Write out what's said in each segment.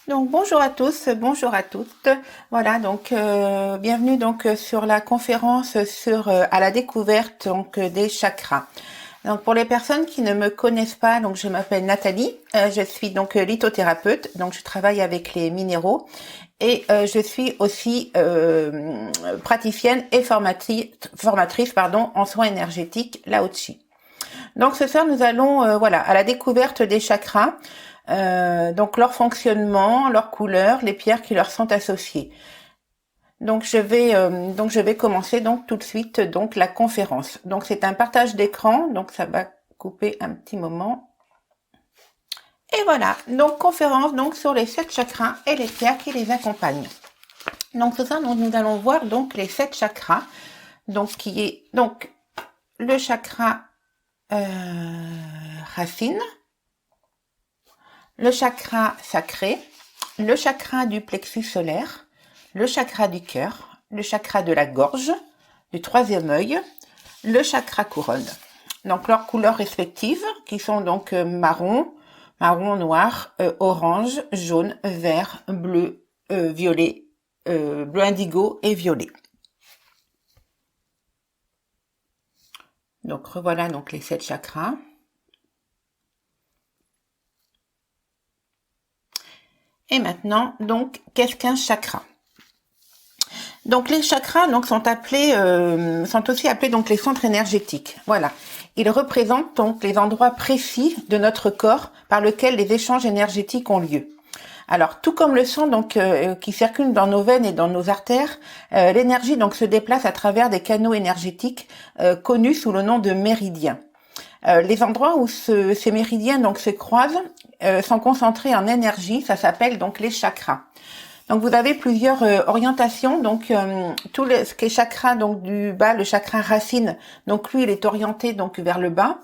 Donc bonjour à tous, bonjour à toutes. Voilà donc bienvenue donc sur la conférence sur à la découverte donc des chakras. Donc pour les personnes qui ne me connaissent pas, donc je m'appelle Nathalie, je suis donc lithothérapeute, donc je travaille avec les minéraux et je suis aussi praticienne et formatrice en soins énergétiques Lao Tzu. Donc ce soir nous allons voilà à la découverte des chakras. Donc leur fonctionnement, leurs couleurs, les pierres qui leur sont associées. Donc je vais commencer donc tout de suite donc la conférence. Donc c'est un partage d'écran, donc ça va couper un petit moment. Et voilà, donc conférence donc sur les 7 chakras et les pierres qui les accompagnent. Donc ce soir nous allons voir donc les 7 chakras, donc qui est donc le chakra racine, le chakra sacré, le chakra du plexus solaire, le chakra du cœur, le chakra de la gorge, du troisième œil, le chakra couronne. Donc leurs couleurs respectives qui sont donc marron, noir, orange, jaune, vert, bleu, violet, bleu indigo et violet. Donc revoilà donc les 7 chakras. Et maintenant, donc, qu'est-ce qu'un chakra? Donc, les chakras donc, sont aussi appelés donc, les centres énergétiques. Voilà. Ils représentent donc les endroits précis de notre corps par lesquels les échanges énergétiques ont lieu. Alors, tout comme le sang donc qui circule dans nos veines et dans nos artères, l'énergie donc se déplace à travers des canaux énergétiques connus sous le nom de méridiens. Les endroits où ces méridiens donc se croisent sont concentrés en énergie, ça s'appelle donc les chakras. Donc vous avez plusieurs orientations, donc ce qui est chakra donc du bas, le chakra racine, donc lui il est orienté donc vers le bas.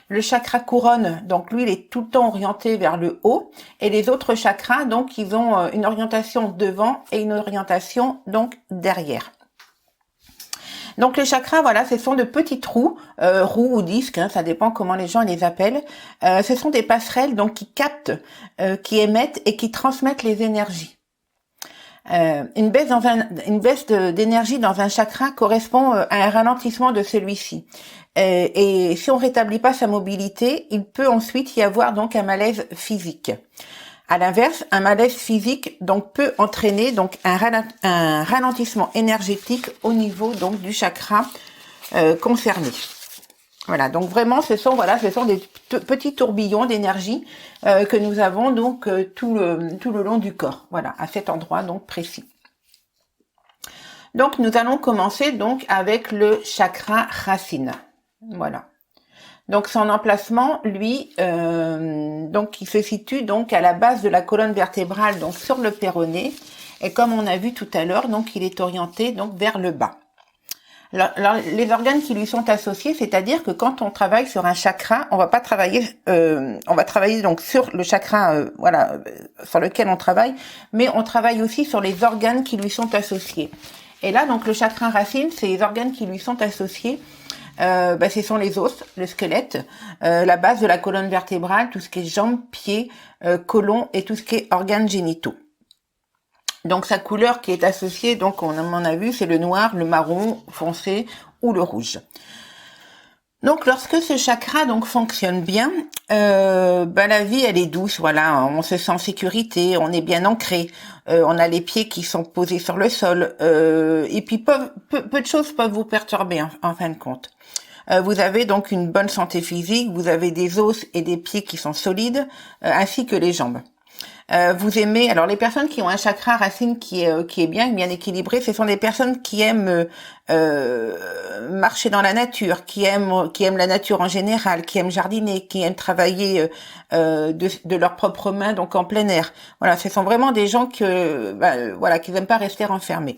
Le chakra couronne, donc lui il est tout le temps orienté vers le haut, et les autres chakras donc ils ont une orientation devant et une orientation donc derrière. Donc les chakras, voilà, ce sont de petits trous, roux ou disques, hein, ça dépend comment les gens les appellent. Ce sont des passerelles donc qui captent, qui émettent et qui transmettent les énergies. Une baisse d'énergie dans un chakra correspond à un ralentissement de celui-ci. Et si on rétablit pas sa mobilité, il peut ensuite y avoir donc un malaise physique. À l'inverse, un malaise physique donc peut entraîner donc un ralentissement énergétique au niveau donc du chakra concerné. Voilà, donc vraiment ce sont des petits tourbillons d'énergie que nous avons donc tout le long du corps. Voilà, à cet endroit donc précis. Donc nous allons commencer donc avec le chakra racine. Voilà. Donc son emplacement, lui, donc il se situe donc à la base de la colonne vertébrale, donc sur le péroné, et comme on a vu tout à l'heure, donc il est orienté donc vers le bas. Alors, les organes qui lui sont associés, c'est-à-dire que quand on travaille sur un chakra, on va pas travailler, on va travailler donc sur le chakra, sur lequel on travaille, mais on travaille aussi sur les organes qui lui sont associés. Et là, donc le chakra racine, c'est les organes qui lui sont associés. Ce sont les os, le squelette, la base de la colonne vertébrale, tout ce qui est jambes, pieds, côlon et tout ce qui est organes génitaux. Donc sa couleur qui est associée, donc on en a vu, c'est le noir, le marron foncé ou le rouge. Donc lorsque ce chakra donc fonctionne bien, la vie elle est douce, voilà, on se sent en sécurité, on est bien ancré, on a les pieds qui sont posés sur le sol, et puis peu de choses peuvent vous perturber en fin de compte. Vous avez donc une bonne santé physique, vous avez des os et des pieds qui sont solides, ainsi que les jambes. Vous aimez, alors les personnes qui ont un chakra racine qui est bien équilibré, ce sont des personnes qui aiment marcher dans la nature, qui aiment la nature en général, qui aiment jardiner, qui aiment travailler de leurs propres mains, donc en plein air. Voilà, ce sont vraiment des gens qui n'aiment pas rester enfermés.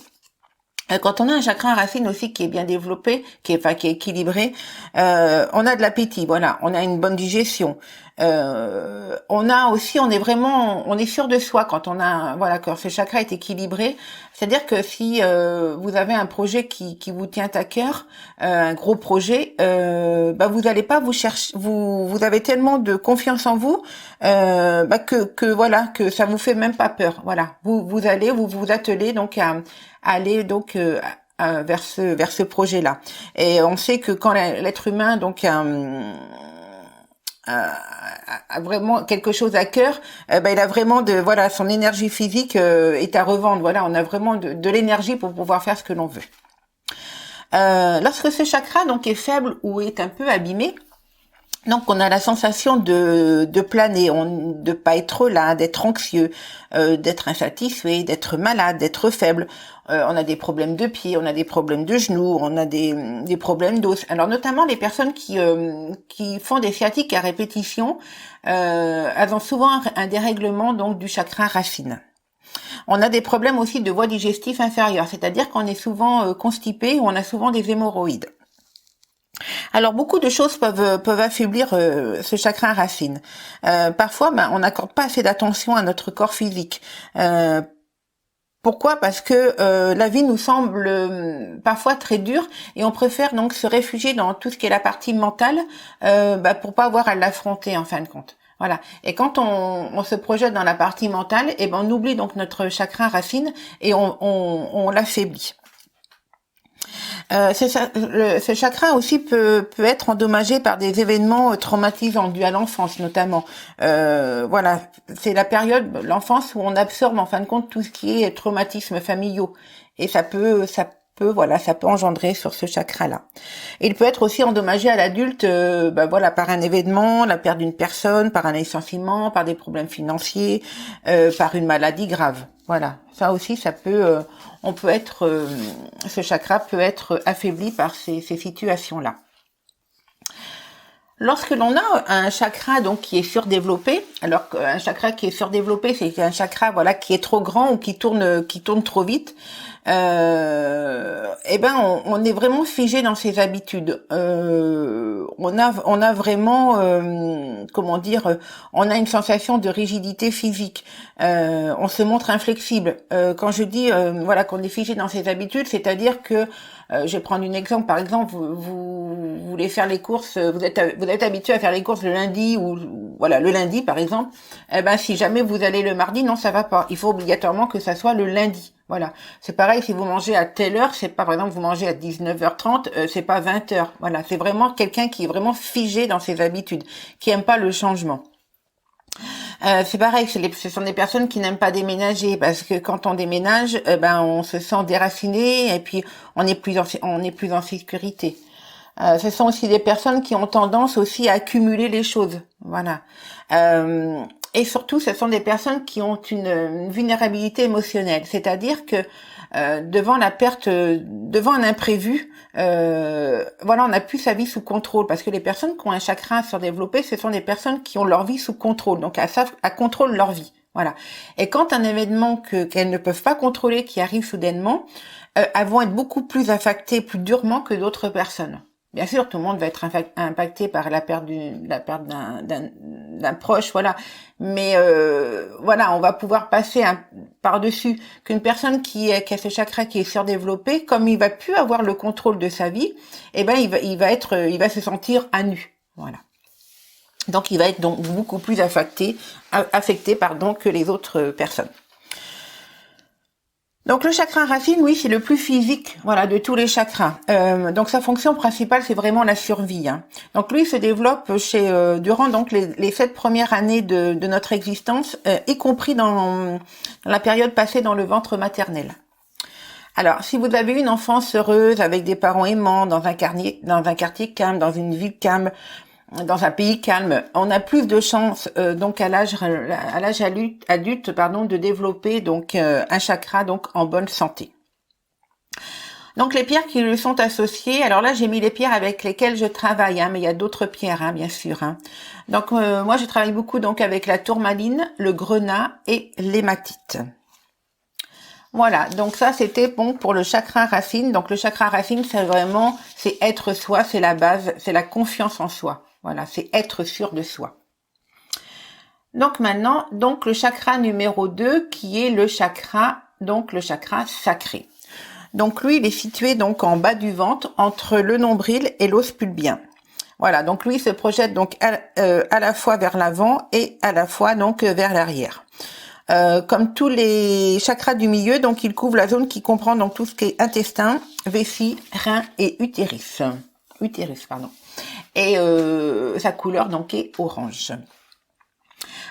Quand on a un chakra racine aussi qui est bien développé, qui est équilibré, on a de l'appétit, voilà, on a une bonne digestion. On a aussi, on est sûr de soi quand voilà, quand ce chakra est équilibré. C'est-à-dire que si vous avez un projet qui vous tient à cœur, un gros projet, vous allez pas vous chercher, vous avez tellement de confiance en vous que voilà, que ça vous fait même pas peur. Voilà, vous allez vous atteler donc à aller donc vers ce projet-là. Et on sait que quand l'être humain donc a vraiment quelque chose à cœur, il a vraiment voilà, son énergie physique est à revendre. Voilà, on a vraiment de l'énergie pour pouvoir faire ce que l'on veut. Lorsque ce chakra donc est faible ou est un peu abîmé, donc on a la sensation de planer, de pas être là, d'être anxieux, d'être insatisfait, d'être malade, d'être faible. On a des problèmes de pieds, on a des problèmes de genoux, on a des problèmes d'os. Alors notamment les personnes qui font des sciatiques à répétition, elles ont souvent un dérèglement donc du chakra racine. On a des problèmes aussi de voie digestive inférieure, c'est-à-dire qu'on est souvent constipé ou on a souvent des hémorroïdes. Alors beaucoup de choses peuvent affaiblir ce chakra racine. Parfois, on n'accorde pas assez d'attention à notre corps physique. Pourquoi ? Parce que la vie nous semble parfois très dure et on préfère donc se réfugier dans tout ce qui est la partie mentale pour pas avoir à l'affronter en fin de compte. Voilà. Et quand on se projette dans la partie mentale, on oublie donc notre chakra racine et on l'affaiblit. Ce chakra aussi peut être endommagé par des événements traumatisants dus à l'enfance notamment. Voilà, c'est la période, l'enfance, où on absorbe en fin de compte tout ce qui est traumatismes familiaux. Et ça peut engendrer sur ce chakra-là. Et il peut être aussi endommagé à l'adulte, par un événement, la perte d'une personne, par un licenciement, par des problèmes financiers, par une maladie grave. Voilà, ça aussi, ce chakra peut être affaibli par ces situations-là. Lorsque l'on a un chakra donc qui est surdéveloppé, alors qu'un chakra qui est surdéveloppé, c'est un chakra voilà qui est trop grand ou qui tourne trop vite, on est vraiment figé dans ses habitudes. On a vraiment on a une sensation de rigidité physique. On se montre inflexible. Quand je dis qu'on est figé dans ses habitudes, c'est-à-dire que je vais prendre un exemple. Par exemple, vous voulez faire les courses, vous êtes habitué à faire les courses le lundi le lundi par exemple. Si jamais vous allez le mardi, non, ça va pas. Il faut obligatoirement que ça soit le lundi. Voilà. C'est pareil si vous mangez à telle heure, c'est pas par exemple vous mangez à 19h30, c'est pas 20h. Voilà, c'est vraiment quelqu'un qui est vraiment figé dans ses habitudes, qui aime pas le changement. C'est pareil, ce sont des personnes qui n'aiment pas déménager parce que quand on déménage, on se sent déraciné et puis on est plus en sécurité. Ce sont aussi des personnes qui ont tendance aussi à accumuler les choses, voilà. Et surtout, ce sont des personnes qui ont une vulnérabilité émotionnelle, c'est-à-dire que devant un imprévu, on n'a plus sa vie sous contrôle, parce que les personnes qui ont un chakra surdéveloppé, ce sont des personnes qui ont leur vie sous contrôle, donc elles contrôlent leur vie, voilà. Et quand un événement qu'elles ne peuvent pas contrôler qui arrive soudainement, elles vont être beaucoup plus affectées plus durement que d'autres personnes. Bien sûr, tout le monde va être impacté par la perte d'un proche, voilà. Mais on va pouvoir passer par-dessus qu'une personne qui a ce chakra qui est surdéveloppé, comme il va plus avoir le contrôle de sa vie, il va se sentir à nu, voilà. Donc il va être donc beaucoup plus affecté que les autres personnes. Donc le chakra racine, oui, c'est le plus physique, voilà, de tous les chakras. Donc sa fonction principale, c'est vraiment la survie. Donc lui, il se développe durant donc les 7 premières années de notre existence, y compris dans la période passée dans le ventre maternel. Alors, si vous avez une enfance heureuse avec des parents aimants, dans un quartier calme, dans une ville calme, dans un pays calme, on a plus de chances donc à l'âge adulte de développer donc un chakra donc en bonne santé. Donc les pierres qui lui sont associées, alors là j'ai mis les pierres avec lesquelles je travaille, mais il y a d'autres pierres bien sûr. Donc moi je travaille beaucoup donc avec la tourmaline, le grenat et l'hématite. Voilà, donc ça c'était bon pour le chakra racine. Donc le chakra racine, c'est être soi, c'est la base, c'est la confiance en soi. Voilà, c'est être sûr de soi. Donc maintenant, donc le chakra numéro 2 qui est le chakra sacré. Donc lui, il est situé donc en bas du ventre, entre le nombril et l'os pulvien. Voilà, donc lui il se projette donc à la fois vers l'avant et à la fois donc vers l'arrière. Comme tous les chakras du milieu, donc il couvre la zone qui comprend donc tout ce qui est intestin, vessie, rein et utérus. Utérus, pardon. Et sa couleur donc est orange.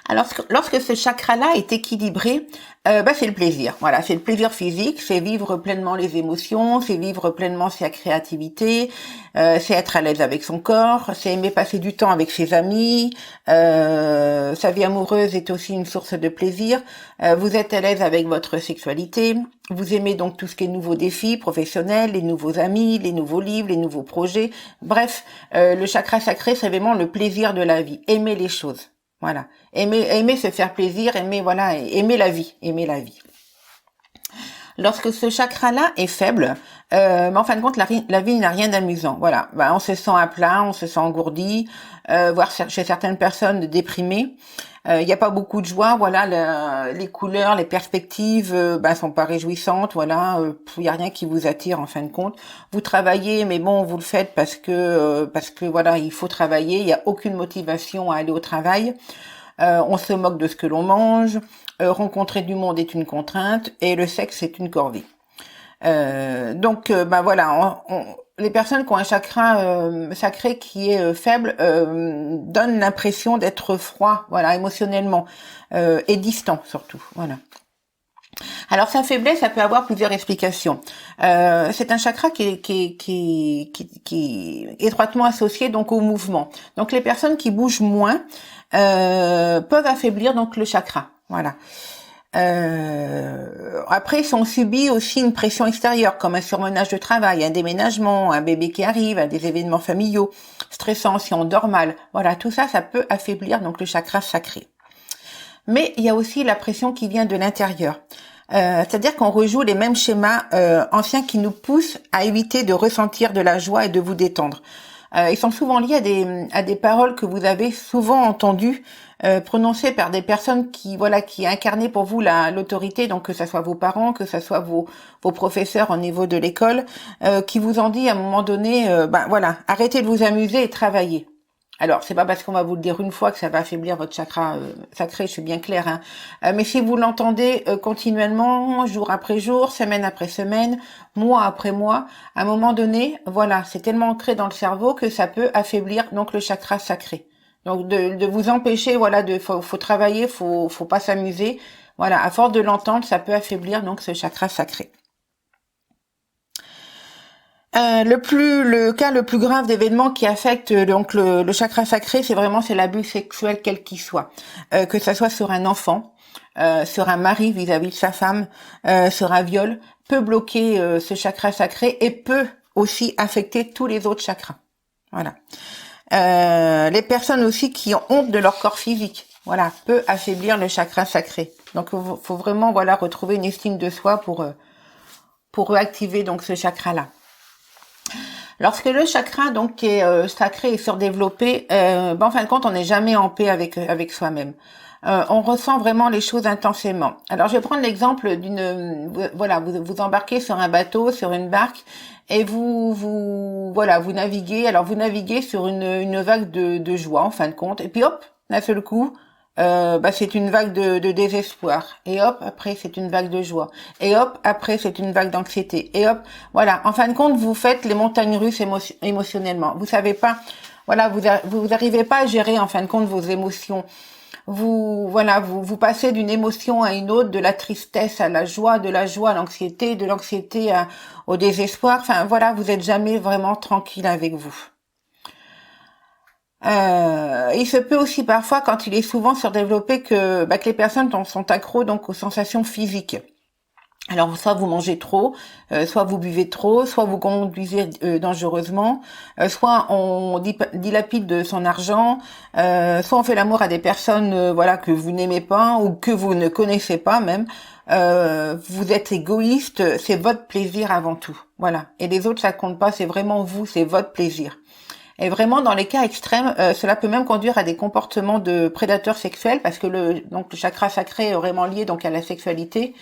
Alors, lorsque ce chakra-là est équilibré, c'est le plaisir. Voilà, c'est le plaisir physique, c'est vivre pleinement les émotions, c'est vivre pleinement sa créativité, c'est être à l'aise avec son corps, c'est aimer passer du temps avec ses amis. Sa vie amoureuse est aussi une source de plaisir. Vous êtes à l'aise avec votre sexualité. Vous aimez donc tout ce qui est nouveaux défis professionnels, les nouveaux amis, les nouveaux livres, les nouveaux projets. Bref, le chakra sacré, c'est vraiment le plaisir de la vie. Aimer les choses. Voilà, aimer se faire plaisir, aimer la vie, aimer la vie. Lorsque ce chakra-là est faible, en fin de compte, la vie n'a rien d'amusant. Voilà, on se sent à plat, on se sent engourdi, voire chez certaines personnes déprimées. Il n'y a pas beaucoup de joie. Voilà, les couleurs, les perspectives, sont pas réjouissantes. Voilà, il y a rien qui vous attire en fin de compte. Vous travaillez, mais bon, vous le faites parce que voilà, il faut travailler. Il y a aucune motivation à aller au travail. On se moque de ce que l'on mange. Rencontrer du monde est une contrainte et le sexe est une corvée. Voilà, les personnes qui ont un chakra sacré qui est faible donnent l'impression d'être froid, voilà, émotionnellement et distant surtout, voilà. Alors sa faiblesse, ça peut avoir plusieurs explications. C'est un chakra qui est étroitement associé donc au mouvement. Donc les personnes qui bougent moins peuvent affaiblir donc le chakra, voilà. Après, ils ont subi aussi une pression extérieure, comme un surmenage de travail, un déménagement, un bébé qui arrive, des événements familiaux stressants, si on dort mal. Voilà, tout ça, ça peut affaiblir donc le chakra sacré. Mais il y a aussi la pression qui vient de l'intérieur. C'est-à-dire qu'on rejoue les mêmes schémas anciens qui nous poussent à éviter de ressentir de la joie et de vous détendre. Ils sont souvent liés à des paroles que vous avez souvent entendues prononcées par des personnes qui incarnaient pour vous l'autorité, donc que ce soit vos parents, que ce soit vos professeurs au niveau de l'école, qui vous ont dit à un moment donné, arrêtez de vous amuser et travaillez. Alors, c'est pas parce qu'on va vous le dire une fois que ça va affaiblir votre chakra sacré, je suis bien claire, hein. Mais si vous l'entendez continuellement, jour après jour, semaine après semaine, mois après mois, à un moment donné, voilà, c'est tellement ancré dans le cerveau que ça peut affaiblir donc le chakra sacré. Donc de vous empêcher, voilà, faut travailler, faut pas s'amuser. Voilà, à force de l'entendre, ça peut affaiblir donc ce chakra sacré. Le cas le plus grave d'événement qui affecte donc le chakra sacré, c'est l'abus sexuel quel qu'il soit, que ça soit sur un enfant, sur un mari vis-à-vis de sa femme, sur un viol, peut bloquer ce chakra sacré et peut aussi affecter tous les autres chakras. Voilà. Les personnes aussi qui ont honte de leur corps physique, voilà, peut affaiblir le chakra sacré. Donc faut vraiment retrouver une estime de soi pour réactiver donc ce chakra-là. Lorsque le chakra donc qui est sacré et surdéveloppé, en fin de compte, on n'est jamais en paix avec soi-même. On ressent vraiment les choses intensément. Alors, je vais prendre l'exemple vous embarquez sur un bateau, sur une barque, et vous naviguez. Alors, vous naviguez sur une vague de joie, en fin de compte, et puis hop, d'un seul coup, c'est une vague de désespoir, et hop, après c'est une vague de joie, et hop, après c'est une vague d'anxiété, et hop, voilà, en fin de compte, vous faites les montagnes russes émotionnellement. Vous savez pas, vous arrivez pas à gérer en fin de compte vos émotions. Vous passez d'une émotion à une autre, de la tristesse à la joie, de la joie à l'anxiété, de l'anxiété au désespoir. Enfin voilà, vous êtes jamais vraiment tranquille avec vous. Il se peut aussi parfois, quand il est souvent surdéveloppé, que les personnes sont accros donc aux sensations physiques. Alors, soit vous mangez trop, soit vous buvez trop, soit vous conduisez dangereusement, soit on dilapide de son argent, soit on fait l'amour à des personnes voilà que vous n'aimez pas ou que vous ne connaissez pas même. Vous êtes égoïste, c'est votre plaisir avant tout. Voilà. Et les autres, ça compte pas, c'est vraiment vous, c'est votre plaisir. Et vraiment, dans les cas extrêmes, cela peut même conduire à des comportements de prédateurs sexuels, parce que le chakra sacré est vraiment lié donc à la sexualité.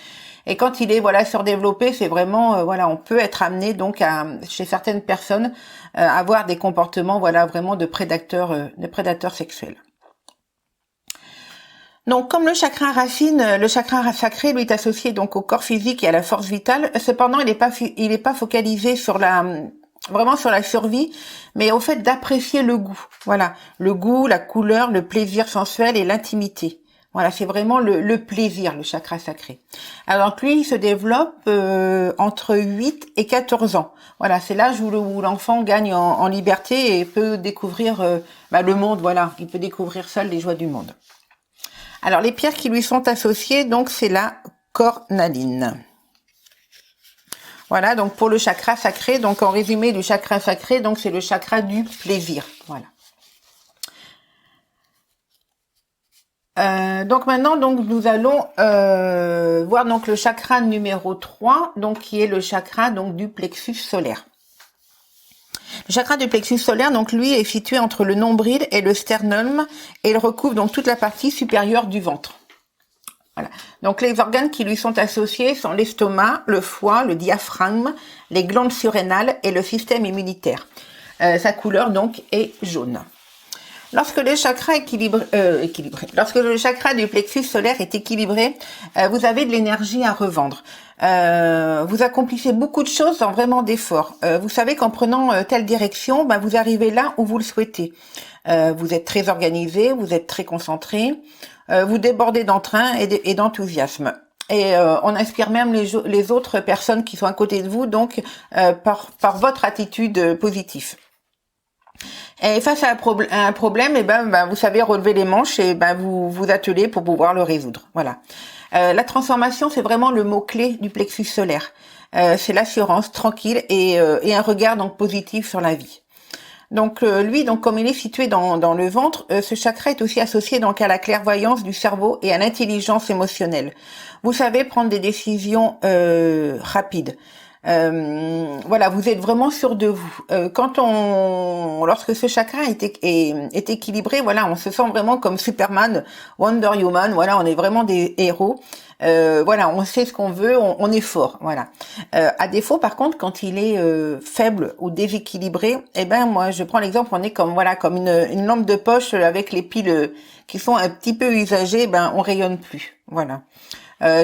Et quand il est voilà surdéveloppé, c'est vraiment voilà, on peut être amené donc à chez certaines personnes avoir des comportements voilà vraiment de prédateurs sexuels. Donc, comme le chakra racine, le chakra sacré, lui, est associé donc au corps physique et à la force vitale. Cependant, il est pas focalisé sur vraiment sur la survie, mais au fait d'apprécier le goût. Voilà, le goût, la couleur, le plaisir sensuel et l'intimité. Voilà, c'est vraiment le plaisir, le chakra sacré. Alors que lui, il se développe entre 8 et 14 ans. Voilà, c'est l'âge où l'enfant gagne en liberté et peut découvrir le monde. Voilà, il peut découvrir seul les joies du monde. Alors, les pierres qui lui sont associées, donc, c'est la cornaline. Voilà, donc pour le chakra sacré, donc en résumé du chakra sacré, donc c'est le chakra du plaisir. Voilà. Donc maintenant, donc nous allons voir donc le chakra numéro 3, donc qui est le chakra donc du plexus solaire. Le chakra du plexus solaire, donc lui, est situé entre le nombril et le sternum et il recouvre donc toute la partie supérieure du ventre. Voilà. Donc les organes qui lui sont associés sont l'estomac, le foie, le diaphragme, les glandes surrénales et le système immunitaire. Sa couleur donc est jaune. Lorsque le chakra lorsque le chakra du plexus solaire est équilibré, vous avez de l'énergie à revendre. Vous accomplissez beaucoup de choses sans vraiment d'efforts. Vous savez qu'en prenant telle direction, vous arrivez là où vous le souhaitez. Vous êtes très organisé, vous êtes très concentré, vous débordez d'entrain et d'enthousiasme. Et on inspire même les autres personnes qui sont à côté de vous, donc par votre attitude positive. Et face à un problème, vous savez relever les manches et vous vous attelez pour pouvoir le résoudre. Voilà. La transformation, c'est vraiment le mot-clé du plexus solaire. C'est l'assurance tranquille et un regard donc positif sur la vie. Donc lui, donc comme il est situé dans le ventre, ce chakra est aussi associé donc à la clairvoyance du cerveau et à l'intelligence émotionnelle. Vous savez prendre des décisions rapides. Voilà, vous êtes vraiment sûr de vous. Lorsque ce chakra est équilibré, voilà, on se sent vraiment comme Superman, Wonder Woman. Voilà, on est vraiment des héros. Voilà, on sait ce qu'on veut, on est fort. Voilà. À défaut, par contre, quand il est faible ou déséquilibré, moi, je prends l'exemple, on est comme une lampe de poche avec les piles qui sont un petit peu usagées, on rayonne plus. Voilà.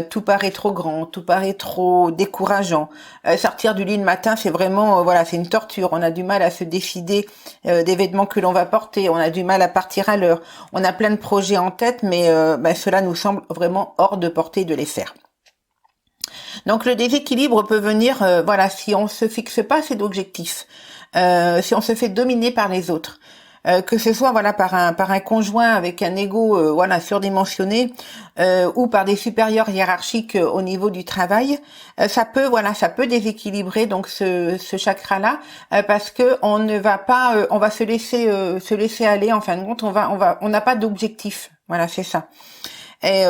Tout paraît trop grand, tout paraît trop décourageant. Sortir du lit le matin, c'est vraiment, c'est une torture. On a du mal à se décider des vêtements que l'on va porter. On a du mal à partir à l'heure. On a plein de projets en tête, mais cela nous semble vraiment hors de portée de les faire. Donc le déséquilibre peut venir, si on se fixe pas assez d'objectifs, si on se fait dominer par les autres. Que ce soit par un conjoint avec un ego surdimensionné ou par des supérieurs hiérarchiques au niveau du travail, ça peut déséquilibrer donc ce chakra là parce que on ne va pas on va se laisser aller, en fin de compte on n'a pas d'objectif. Voilà, c'est ça. Et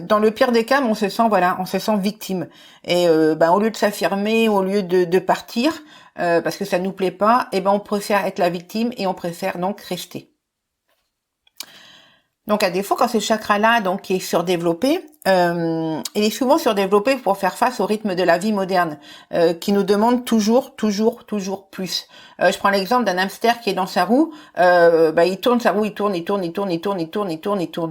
dans le pire des cas, on se sent victime. Et au lieu de s'affirmer, au lieu de partir, parce que ça nous plaît pas, on préfère être la victime et on préfère donc rester. Donc à défaut, quand ce chakra-là donc est surdéveloppé, il est souvent surdéveloppé pour faire face au rythme de la vie moderne, qui nous demande toujours plus. Je prends l'exemple d'un hamster qui est dans sa roue, il tourne sa roue, il tourne,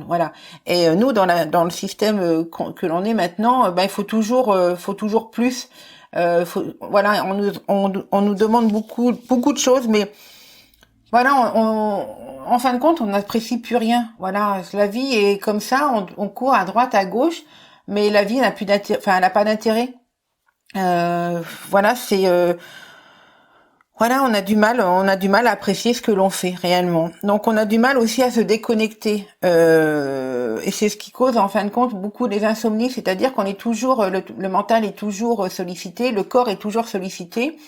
voilà. Et nous, dans le système que l'on est maintenant, il faut toujours plus. On nous demande beaucoup de choses, mais voilà, en fin de compte, on n'apprécie plus rien. Voilà, la vie est comme ça, on court à droite, à gauche, mais la vie n'a plus d'intérêt. Elle n'a pas d'intérêt. Voilà, on a du mal à apprécier ce que l'on fait réellement. Donc on a du mal aussi à se déconnecter. Et c'est ce qui cause en fin de compte beaucoup des insomnies, c'est-à-dire qu'on est toujours, le mental est toujours sollicité, le corps est toujours sollicité.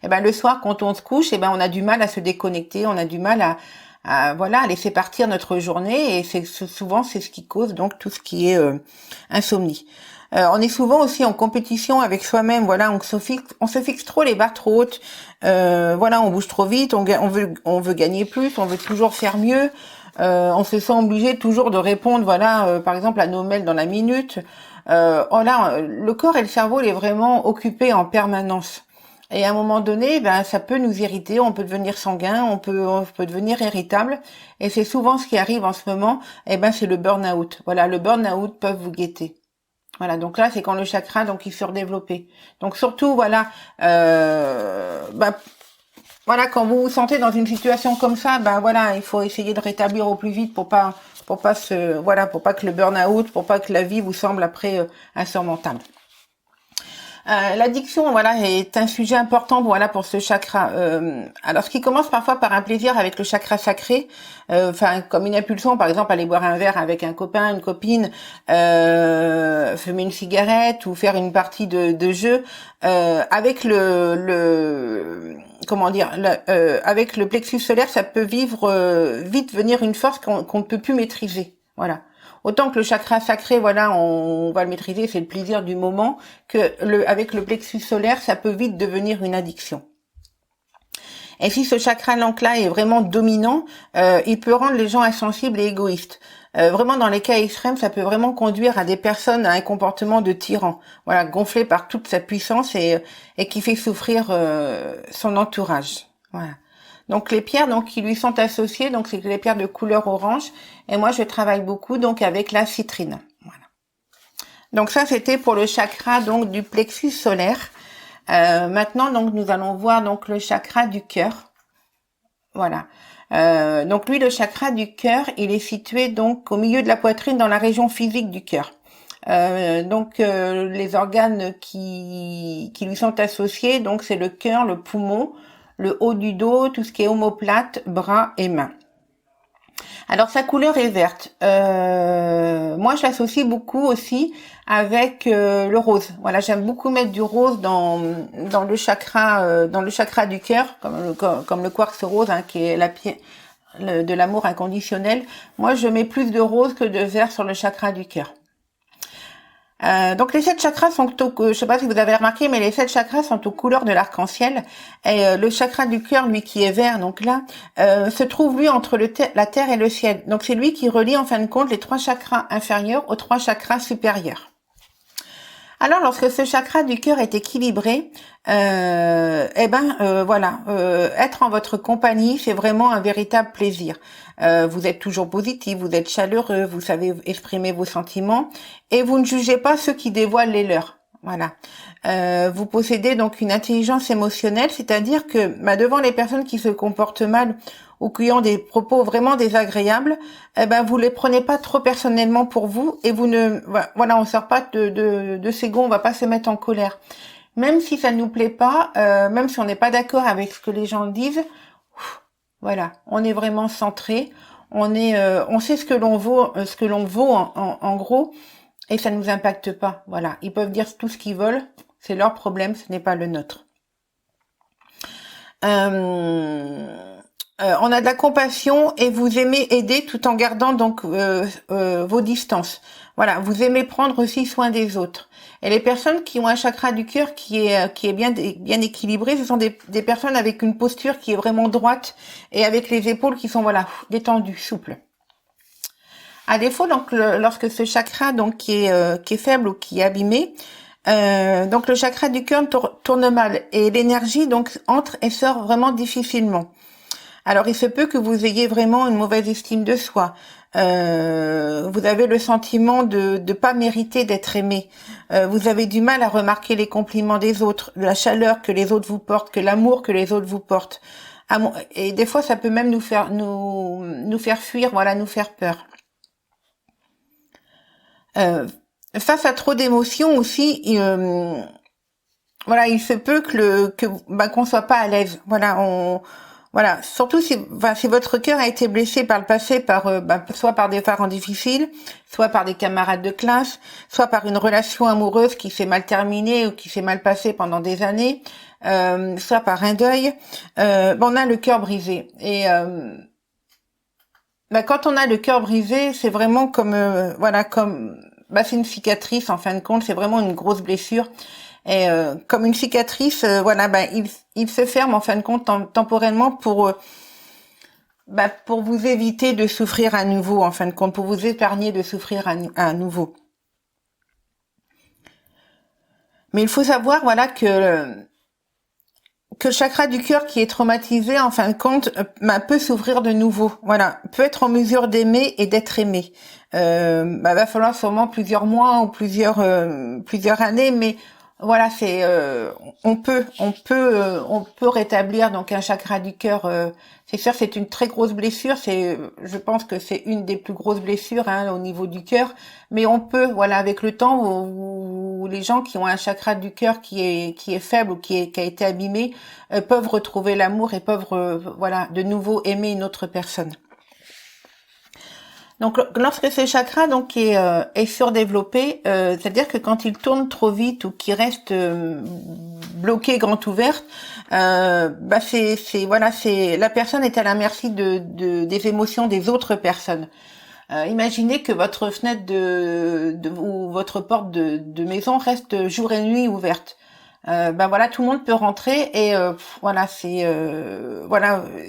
Et ben le soir quand on se couche, et ben on a du mal à se déconnecter, on a du mal à laisser partir notre journée, et souvent c'est ce qui cause donc tout ce qui est insomnie. On est souvent aussi en compétition avec soi-même. Voilà, on se fixe trop les barres trop hautes. Voilà, on bouge trop vite, on veut gagner plus, on veut toujours faire mieux. On se sent obligé toujours de répondre, voilà, par exemple à nos mails dans la minute. Voilà, le corps et le cerveau, il est vraiment occupé en permanence. Et à un moment donné, ben ça peut nous irriter, on peut devenir sanguin, on peut devenir irritable. Et c'est souvent ce qui arrive en ce moment. Eh ben c'est le burn-out. Voilà, le burn-out peut vous guetter. Voilà, donc là c'est quand le chakra donc il est surdéveloppé. Donc surtout voilà, bah, voilà, quand vous vous sentez dans une situation comme ça, ben voilà, il faut essayer de rétablir au plus vite pour pas pour pas que le burn-out, pour pas que la vie vous semble après insurmontable. L'addiction, voilà, est un sujet important, voilà, pour ce chakra. Alors, ce qui commence parfois par un plaisir avec le chakra sacré, enfin, comme une impulsion, par exemple, aller boire un verre avec un copain, une copine, fumer une cigarette ou faire une partie de jeu, avec comment dire, avec le plexus solaire, ça peut vite venir une force qu'on ne peut plus maîtriser. Voilà. Autant que le chakra sacré, voilà, on va le maîtriser, c'est le plaisir du moment, avec le plexus solaire, ça peut vite devenir une addiction. Et si ce chakra là est vraiment dominant, il peut rendre les gens insensibles et égoïstes. Vraiment, dans les cas extrêmes, ça peut vraiment conduire à des personnes à un comportement de tyran, voilà, gonflé par toute sa puissance et qui fait souffrir son entourage. Voilà. Donc les pierres donc qui lui sont associées, donc c'est les pierres de couleur orange, et moi je travaille beaucoup donc avec la citrine. Voilà. Donc ça c'était pour le chakra donc du plexus solaire. Maintenant donc nous allons voir donc le chakra du cœur. Voilà. Donc lui le chakra du cœur, il est situé donc au milieu de la poitrine dans la région physique du cœur. Donc les organes qui lui sont associés, donc c'est le cœur, le poumon, le haut du dos, tout ce qui est omoplate, bras et mains. Alors sa couleur est verte. Moi je l'associe beaucoup aussi avec le rose. Voilà, j'aime beaucoup mettre du rose dans le chakra du cœur, comme le quartz rose, hein, qui est la pierre de l'amour inconditionnel. Moi je mets plus de rose que de vert sur le chakra du cœur. Donc les 7 chakras sont je sais pas si vous avez remarqué, mais les 7 chakras sont aux couleurs de l'arc-en-ciel. Et le chakra du cœur, lui qui est vert, donc là, se trouve lui entre la terre et le ciel. Donc c'est lui qui relie en fin de compte les 3 chakras inférieurs aux 3 chakras supérieurs. Alors lorsque ce chakra du cœur est équilibré, voilà, être en votre compagnie, c'est vraiment un véritable plaisir. Vous êtes toujours positif, vous êtes chaleureux, vous savez exprimer vos sentiments et vous ne jugez pas ceux qui dévoilent les leurs. Voilà. Vous possédez donc une intelligence émotionnelle, c'est-à-dire que devant les personnes qui se comportent mal ou qui ont des propos vraiment désagréables, vous les prenez pas trop personnellement pour vous et vous ne, voilà, on sort pas de ses gonds, on va pas se mettre en colère. Même si ça ne nous plaît pas, même si on n'est pas d'accord avec ce que les gens disent, voilà, on est vraiment centré, on sait ce que l'on vaut, en gros, et ça ne nous impacte pas. Voilà, ils peuvent dire tout ce qu'ils veulent, c'est leur problème, ce n'est pas le nôtre. On a de la compassion et vous aimez aider tout en gardant donc vos distances. Voilà, vous aimez prendre aussi soin des autres. Et les personnes qui ont un chakra du cœur qui est bien équilibré, ce sont des personnes avec une posture qui est vraiment droite et avec les épaules qui sont voilà détendues, souples. À défaut donc lorsque ce chakra donc qui est faible ou qui est abîmé, donc le chakra du cœur tourne mal et l'énergie donc entre et sort vraiment difficilement. Alors il se peut que vous ayez vraiment une mauvaise estime de soi. Vous avez le sentiment de pas mériter d'être aimé. Vous avez du mal à remarquer les compliments des autres, la chaleur que les autres vous portent, que l'amour que les autres vous portent. Et des fois ça peut même nous faire fuir, voilà, nous faire peur. Face à trop d'émotions aussi, voilà, il se peut qu'on soit pas à l'aise. Voilà, surtout si votre cœur a été blessé par le passé soit par des parents difficiles, soit par des camarades de classe, soit par une relation amoureuse qui s'est mal terminée ou qui s'est mal passée pendant des années, soit par un deuil, on a le cœur brisé. Et quand on a le cœur brisé, c'est vraiment c'est une cicatrice en fin de compte, c'est vraiment une grosse blessure. Et comme une cicatrice, il se ferme en fin de compte temporairement pour vous éviter de souffrir à nouveau, en fin de compte, pour vous épargner de souffrir à nouveau. Mais il faut savoir, que le chakra du cœur qui est traumatisé, en fin de compte, peut s'ouvrir de nouveau. Voilà, peut être en mesure d'aimer et d'être aimé. Va falloir sûrement plusieurs mois ou plusieurs années, mais voilà, on peut rétablir donc un chakra du cœur. C'est sûr, c'est une très grosse blessure. Je pense que c'est une des plus grosses blessures au niveau du cœur. Mais on peut, avec le temps, les gens qui ont un chakra du cœur qui est faible ou qui a été abîmé peuvent retrouver l'amour et peuvent de nouveau aimer une autre personne. Donc, lorsque ce chakra est surdéveloppé, c'est-à-dire que quand il tourne trop vite ou qu'il reste bloqué grand ouvert, la personne est à la merci des émotions des autres personnes. Imaginez que votre fenêtre ou votre porte de maison reste jour et nuit ouverte. Tout le monde peut rentrer et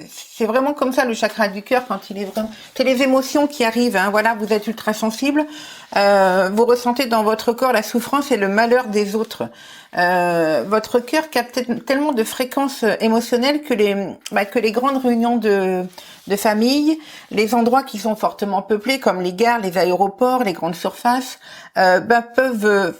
c'est vraiment comme ça le chakra du cœur quand il est vraiment, c'est les émotions qui arrivent, vous êtes ultra sensible, vous ressentez dans votre corps la souffrance et le malheur des autres. Votre cœur capte tellement de fréquences émotionnelles que les grandes réunions de famille, les endroits qui sont fortement peuplés comme les gares, les aéroports, les grandes surfaces, peuvent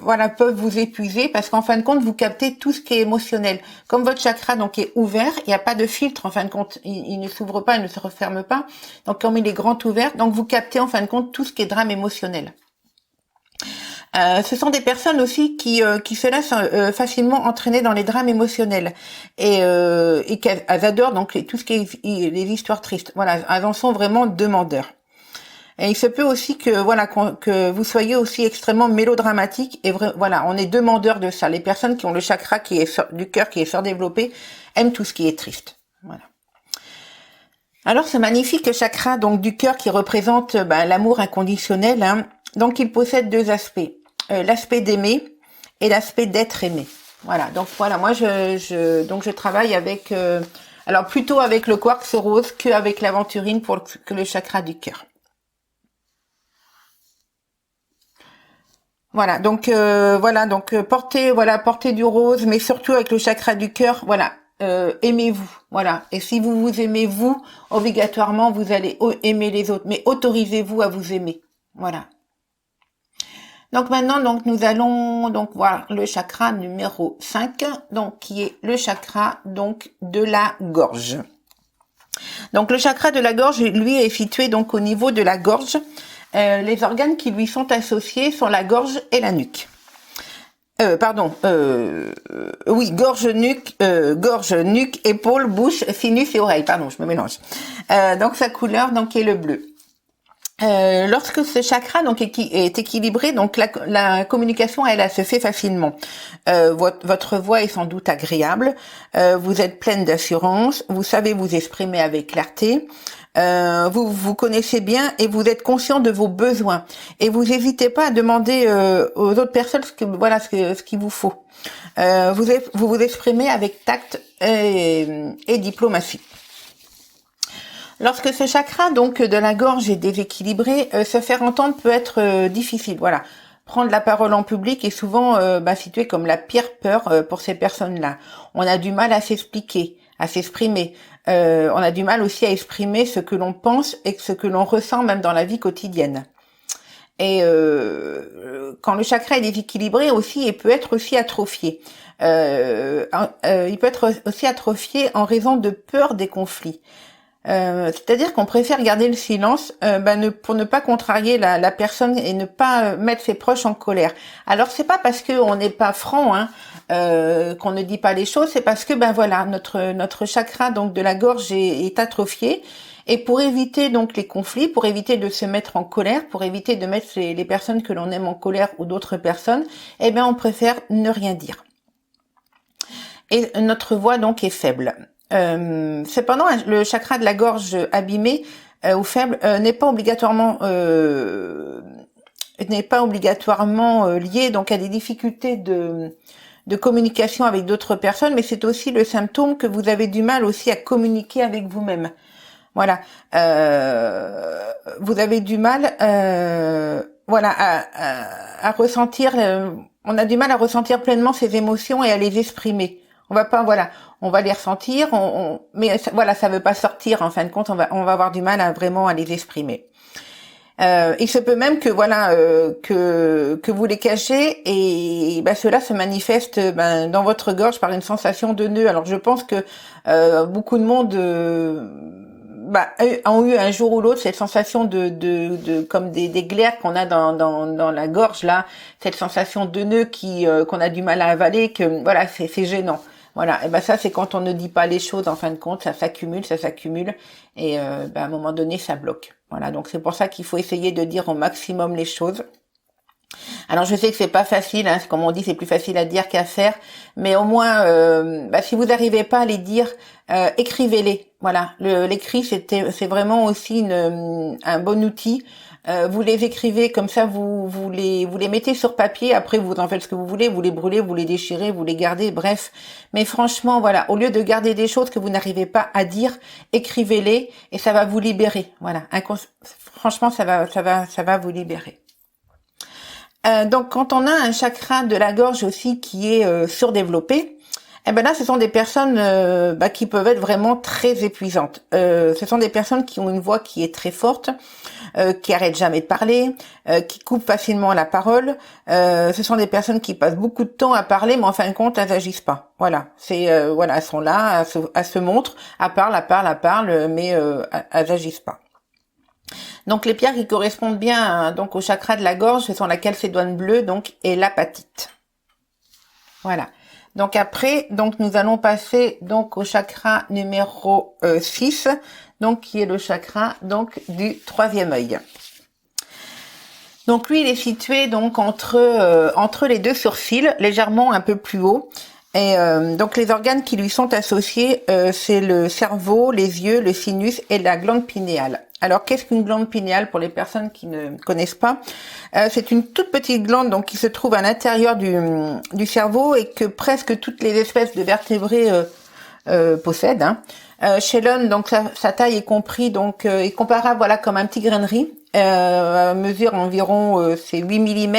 vous épuiser parce qu'en fin de compte vous captez tout ce qui est émotionnel. Comme votre chakra est ouvert, il n'y a pas de filtre en fin de compte, il ne s'ouvre pas, il ne se referme pas. Donc comme il est grand ouvert, donc vous captez en fin de compte tout ce qui est drame émotionnel. Ce sont des personnes aussi qui se laissent facilement entraîner dans les drames émotionnels et qu'elles adorent donc tout ce qui est les histoires tristes. Voilà, elles en sont vraiment demandeurs. Et il se peut aussi que vous soyez aussi extrêmement mélodramatique et on est demandeurs de ça. Les personnes qui ont le chakra du cœur qui est surdéveloppé aiment tout ce qui est triste. Voilà. Alors ce magnifique chakra donc du cœur qui représente l'amour inconditionnel, donc il possède deux aspects. L'aspect d'aimer et l'aspect d'être aimé. Voilà, donc moi je travaille avec plutôt avec le quartz rose qu'avec l'aventurine pour le chakra du cœur. Portez du rose, mais surtout avec le chakra du cœur, aimez-vous, et si vous vous aimez vous, obligatoirement vous allez aimer les autres, mais autorisez-vous à vous aimer, voilà. Donc maintenant, nous allons voir le chakra numéro 5, qui est le chakra de la gorge. Donc le chakra de la gorge, lui, est situé au niveau de la gorge. Les organes qui lui sont associés sont la gorge et la nuque. Gorge, nuque, épaule, bouche, sinus et oreille. Pardon, je me mélange. Donc sa couleur est le bleu. Lorsque ce chakra est équilibré, la communication elle se fait facilement. Votre voix est sans doute agréable, vous êtes pleine d'assurance, vous savez vous exprimer avec clarté, vous vous connaissez bien et vous êtes conscient de vos besoins et vous n'hésitez pas à demander aux autres personnes ce qu'il vous faut. Vous vous exprimez avec tact et diplomatie. Lorsque ce chakra de la gorge est déséquilibré, se faire entendre peut être difficile. Voilà, prendre la parole en public est souvent situé comme la pire peur pour ces personnes-là. On a du mal à s'expliquer, à s'exprimer. On a du mal aussi à exprimer ce que l'on pense et ce que l'on ressent même dans la vie quotidienne. Et quand le chakra est déséquilibré aussi, il peut être aussi atrophié. Il peut être aussi atrophié en raison de peur des conflits. C'est-à-dire qu'on préfère garder le silence pour ne pas contrarier la personne et ne pas mettre ses proches en colère. Alors c'est pas parce que on n'est pas franc, hein, qu'on ne dit pas les choses, c'est parce que voilà, notre chakra donc de la gorge est atrophié. Et pour éviter donc les conflits, pour éviter de se mettre en colère, pour éviter de mettre les personnes que l'on aime en colère ou d'autres personnes, on préfère ne rien dire. Et notre voix donc est faible. Cependant, le chakra de la gorge abîmé ou faible n'est pas obligatoirement lié donc à des difficultés de communication avec d'autres personnes, mais c'est aussi le symptôme que vous avez du mal aussi à communiquer avec vous-même. Voilà, vous avez du mal, à ressentir. On a du mal à ressentir pleinement ses émotions et à les exprimer. On va pas, on va les ressentir, mais ça veut pas sortir. En fin de compte, on va avoir du mal à vraiment à les exprimer. Il se peut même que que vous les cachez et cela se manifeste dans votre gorge par une sensation de nœud. Alors je pense que beaucoup de monde ont eu un jour ou l'autre cette sensation de comme des glaires qu'on a dans la gorge là, cette sensation de nœud qu'on a du mal à avaler, que c'est gênant. Voilà, et ça c'est quand on ne dit pas les choses, en fin de compte, ça s'accumule et à un moment donné ça bloque. Voilà, donc c'est pour ça qu'il faut essayer de dire au maximum les choses. Alors je sais que c'est pas facile, hein, comme on dit, c'est plus facile à dire qu'à faire, mais au moins si vous n'arrivez pas à les dire, écrivez-les. Voilà, l'écrit c'est vraiment aussi un bon outil. Vous les écrivez comme ça, vous les mettez sur papier. Après, vous en faites ce que vous voulez. Vous les brûlez, vous les déchirez, vous les gardez. Bref, mais franchement, au lieu de garder des choses que vous n'arrivez pas à dire, écrivez-les et ça va vous libérer. Voilà, franchement, ça va vous libérer. Donc, quand on a un chakra de la gorge aussi qui est surdéveloppé, là, ce sont des personnes qui peuvent être vraiment très épuisantes. Ce sont des personnes qui ont une voix qui est très forte, qui arrêtent jamais de parler, qui coupent facilement la parole. Ce sont des personnes qui passent beaucoup de temps à parler, mais en fin de compte, elles agissent pas. Voilà, elles sont là, elles se montrent, elles parlent, mais elles agissent pas. Donc les pierres qui correspondent bien donc au chakra de la gorge, ce sont la calcédoine bleue donc et l'apatite. Voilà. Donc après, nous allons passer donc au chakra numéro 6, donc qui est le chakra donc du troisième œil. Donc lui, il est situé donc entre les deux sourcils, légèrement un peu plus haut. Et donc les organes qui lui sont associés, c'est le cerveau, les yeux, le sinus et la glande pinéale. Alors qu'est-ce qu'une glande pinéale pour les personnes qui ne connaissent pas? C'est une toute petite glande donc qui se trouve à l'intérieur du cerveau et que presque toutes les espèces de vertébrés possèdent. Hein. Chez l'homme, donc sa taille est est comparable comme un petit grain de riz. Mesure environ c'est 8 mm.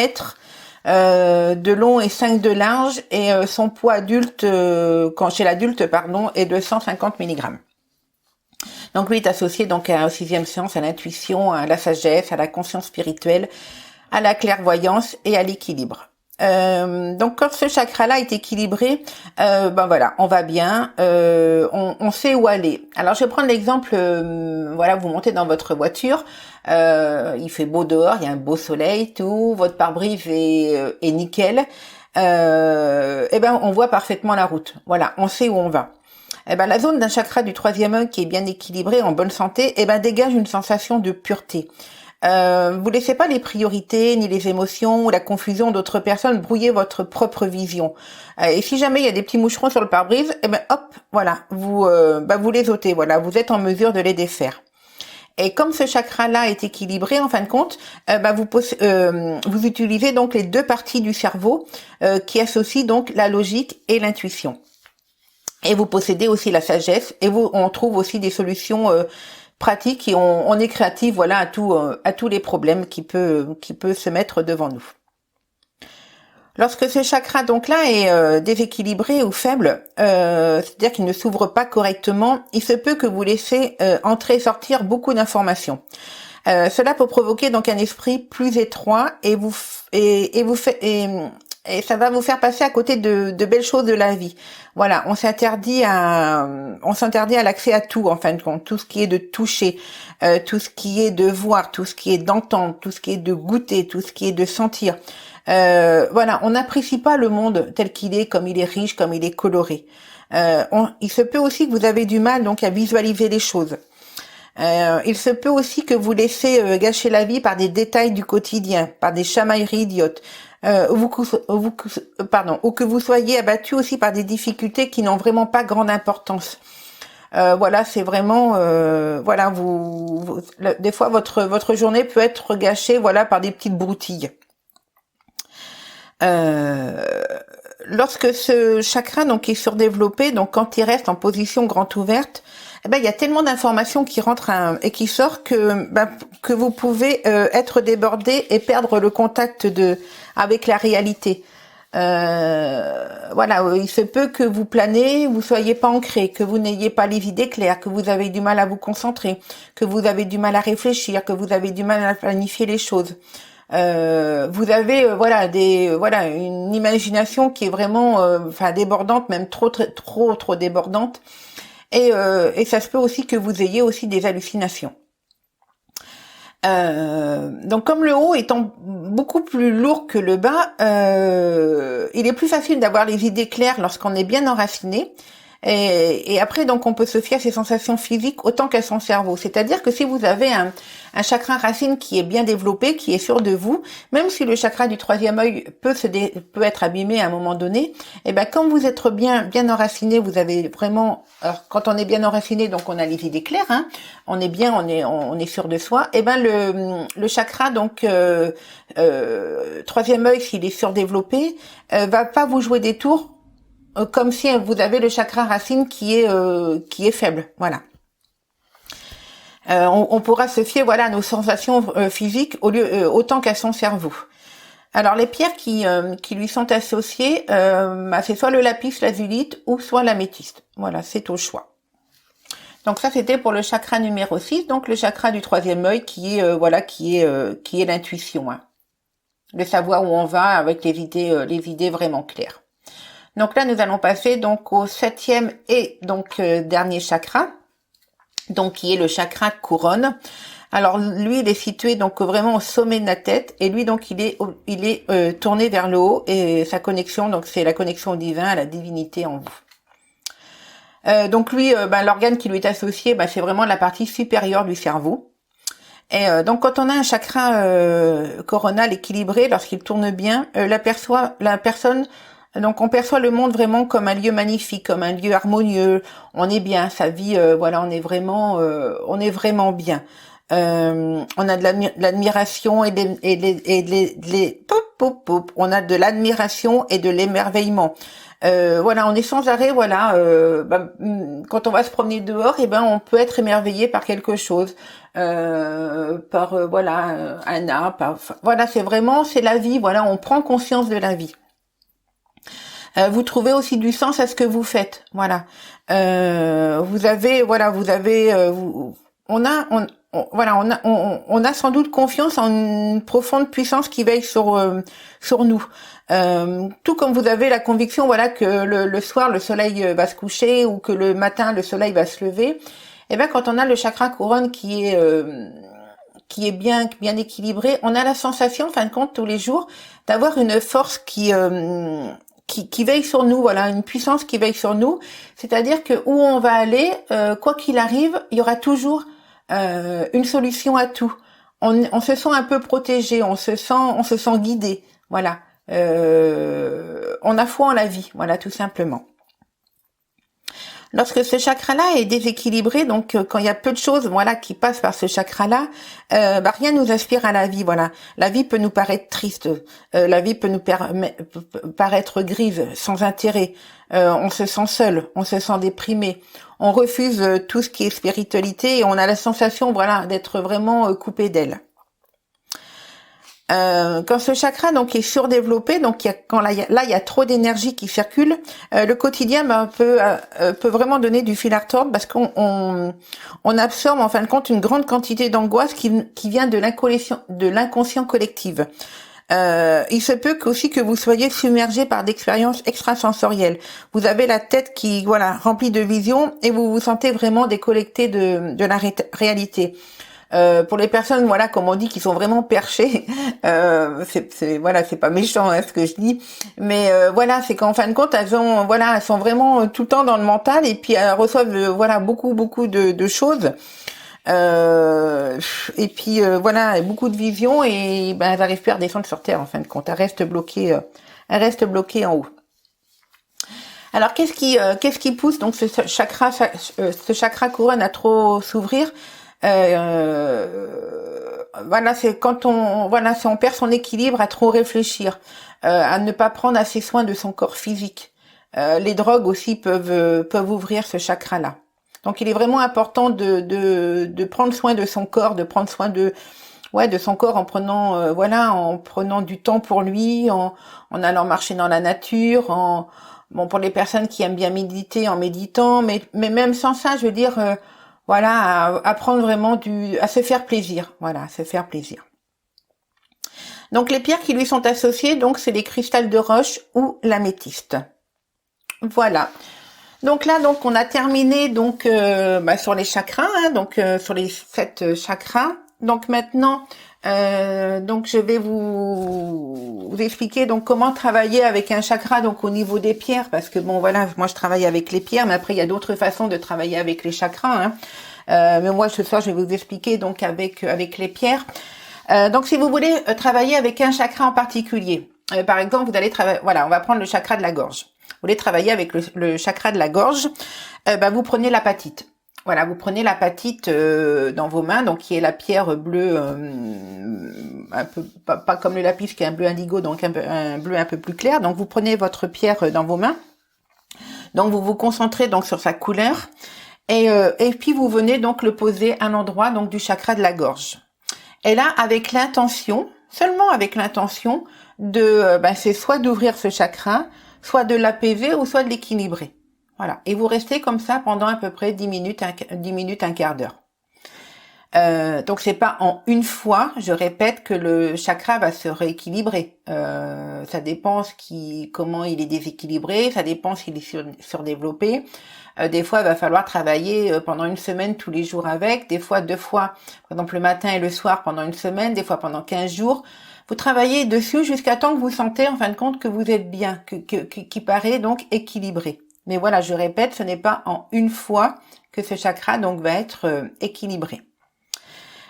De long et 5 de large et son poids adulte chez l'adulte est de 150 mg. Donc lui est associé donc au sixième sens, à l'intuition, à la sagesse, à la conscience spirituelle, à la clairvoyance et à l'équilibre. Donc quand ce chakra-là est équilibré, on va bien, on sait où aller. Alors je vais prendre l'exemple, vous montez dans votre voiture, il fait beau dehors, il y a un beau soleil, tout, votre pare-brise est nickel, on voit parfaitement la route. Voilà, on sait où on va. La zone d'un chakra du troisième œil qui est bien équilibré, en bonne santé, dégage une sensation de pureté. Vous laissez pas les priorités, ni les émotions ou la confusion d'autres personnes brouiller votre propre vision. Et si jamais il y a des petits moucherons sur le pare-brise, vous les ôtez. Voilà, vous êtes en mesure de les défaire. Et comme ce chakra-là est équilibré, en fin de compte, vous utilisez donc les deux parties du cerveau qui associent donc la logique et l'intuition. Et vous possédez aussi la sagesse et on trouve aussi des solutions pratiques et on est créatif à tous les problèmes qui peut se mettre devant nous. Lorsque ce chakra donc là est déséquilibré ou faible, c'est-à-dire qu'il ne s'ouvre pas correctement, il se peut que vous laissez entrer et sortir beaucoup d'informations. Cela peut provoquer donc un esprit plus étroit et et ça va vous faire passer à côté de belles choses de la vie. Voilà, on s'interdit à l'accès à tout, en fin de compte, tout ce qui est de toucher, tout ce qui est de voir, tout ce qui est d'entendre, tout ce qui est de goûter, tout ce qui est de sentir. Voilà, on n'apprécie pas le monde tel qu'il est, comme il est riche, comme il est coloré. Il se peut aussi que vous avez du mal donc à visualiser les choses. Il se peut aussi que vous laissez gâcher la vie par des détails du quotidien, par des chamailleries idiotes, ou que vous soyez abattu aussi par des difficultés qui n'ont vraiment pas grande importance. Voilà, c'est vraiment, voilà, des fois votre journée peut être gâchée, voilà, par des petites broutilles. Lorsque ce chakra donc est surdéveloppé, donc quand il reste en position grande ouverte, eh ben il y a tellement d'informations qui rentrent et qui sortent que vous pouvez être débordé et perdre le contact avec la réalité. Voilà, il se peut que vous planez, vous soyez pas ancré, que vous n'ayez pas les idées claires, que vous avez du mal à vous concentrer, que vous avez du mal à réfléchir, que vous avez du mal à planifier les choses. Vous avez une imagination qui est vraiment débordante, même trop débordante, et ça se peut aussi que vous ayez aussi des hallucinations. Donc comme le haut étant beaucoup plus lourd que le bas, il est plus facile d'avoir les idées claires lorsqu'on est bien enraciné. Et après, donc, on peut se fier à ses sensations physiques autant qu'à son cerveau. C'est-à-dire que si vous avez un chakra racine qui est bien développé, qui est sûr de vous, même si le chakra du troisième œil peut être abîmé à un moment donné, et ben, quand vous êtes bien enraciné, vous avez vraiment, alors, quand on est bien enraciné, donc, on a les idées claires, hein, on est sûr de soi, et ben, le chakra, donc, troisième œil, s'il est surdéveloppé, va pas vous jouer des tours comme si vous avez le chakra racine qui est faible, voilà. On pourra se fier, voilà, à nos sensations physiques autant qu'à son cerveau. Alors les pierres qui lui sont associées, c'est soit le lapis lazulite ou soit l'améthyste. Voilà, c'est au choix. Donc ça c'était pour le chakra numéro 6, donc le chakra du troisième œil qui est l'intuition, hein. Le savoir où on va avec les idées vraiment claires. Donc là, nous allons passer donc au septième et donc dernier chakra, donc qui est le chakra couronne. Alors lui, il est situé donc vraiment au sommet de la tête et lui donc il est tourné vers le haut et sa connexion donc c'est la connexion au divin, à la divinité en vous. Donc lui, l'organe qui lui est associé, c'est vraiment la partie supérieure du cerveau. Et donc quand on a un chakra coronal équilibré, lorsqu'il tourne bien, la personne donc on perçoit le monde vraiment comme un lieu magnifique, comme un lieu harmonieux. On est bien, sa vie, on est vraiment bien. On a de l'admiration on a de l'admiration et de l'émerveillement. On est sans arrêt, quand on va se promener dehors, on peut être émerveillé par quelque chose, un arbre, c'est la vie, on prend conscience de la vie. Vous trouvez aussi du sens à ce que vous faites, voilà. On a sans doute confiance en une profonde puissance qui veille sur nous. Tout comme vous avez la conviction, que le soir le soleil va se coucher ou que le matin le soleil va se lever. Et bien, quand on a le chakra couronne qui est bien équilibré, on a la sensation, en fin de compte, tous les jours, d'avoir une force qui veille sur nous, une puissance qui veille sur nous. C'est-à-dire que où on va aller, quoi qu'il arrive, il y aura toujours une solution à tout. On se sent un peu protégé, on se sent guidé, voilà. On a foi en la vie, voilà, tout simplement. Lorsque ce chakra-là est déséquilibré, donc quand il y a peu de choses, qui passent par ce chakra-là, rien nous aspire à la vie, voilà. La vie peut nous paraître triste, la vie peut nous paraître grise, sans intérêt. On se sent seul, on se sent déprimé, on refuse tout ce qui est spiritualité et on a la sensation, d'être vraiment coupé d'elle. Quand ce chakra donc est surdéveloppé, donc il y a trop d'énergie qui circule, le quotidien peut vraiment donner du fil à retordre parce qu'on absorbe en fin de compte une grande quantité d'angoisse qui vient de l'inconscient collectif. il se peut aussi que vous soyez submergé par d'expériences extrasensorielles. Vous avez la tête qui, voilà, remplie de visions et vous vous sentez vraiment déconnecté de la réalité. Pour les personnes, voilà, comme on dit, qui sont vraiment perchées, voilà, c'est pas méchant hein, ce que je dis, mais voilà, c'est qu'en fin de compte, elles sont vraiment tout le temps dans le mental et puis elles reçoivent, voilà, beaucoup de choses. Et puis voilà, beaucoup de visions et ben elles n'arrivent plus à redescendre sur terre en fin de compte. Elles restent bloquées en haut. Alors qu'est-ce qui pousse donc ce chakra couronne à trop s'ouvrir? Voilà, c'est quand si on perd son équilibre, à trop réfléchir, à ne pas prendre assez soin de son corps physique. Les drogues aussi peuvent ouvrir ce chakra-là. Donc il est vraiment important de prendre soin de son corps, de prendre soin de son corps en prenant en prenant du temps pour lui, en allant marcher dans la nature, pour les personnes qui aiment bien méditer, en méditant, mais même sans ça, je veux dire à prendre vraiment à se faire plaisir, à se faire plaisir. Donc les pierres qui lui sont associées, donc c'est les cristals de roche ou l'améthyste. Voilà. Donc là, on a terminé sur les chakras, sur les 7 chakras. Donc maintenant, je vais vous expliquer comment travailler avec un chakra au niveau des pierres, parce que moi je travaille avec les pierres, mais après il y a d'autres façons de travailler avec les chakras. Mais moi ce soir je vais vous expliquer avec les pierres. Donc si vous voulez travailler avec un chakra en particulier, par exemple vous allez travailler, on va prendre le chakra de la gorge. Vous voulez travailler avec le chakra de la gorge, vous prenez l'apatite. Voilà, vous prenez l'apatite dans vos mains, donc qui est la pierre bleue, un peu pas comme le lapis qui est un bleu indigo, donc un bleu un peu plus clair. Donc vous prenez votre pierre dans vos mains. Donc vous vous concentrez sur sa couleur et puis vous venez le poser à un endroit du chakra de la gorge. Et là avec l'intention, seulement avec l'intention c'est soit d'ouvrir ce chakra, soit de l'apaiser ou soit de l'équilibrer. Voilà. Et vous restez comme ça pendant à peu près 10 minutes, un quart d'heure. Donc c'est pas en une fois, je répète, que le chakra va se rééquilibrer. Ça dépend comment il est déséquilibré, ça dépend s'il est surdéveloppé. Des fois, il va falloir travailler pendant une semaine tous les jours avec, des fois 2 fois, par exemple le matin et le soir pendant une semaine, des fois pendant 15 jours. Vous travaillez dessus jusqu'à temps que vous sentez en fin de compte que vous êtes bien, qui paraît donc équilibré. Mais voilà, je répète, ce n'est pas en une fois que ce chakra va être équilibré.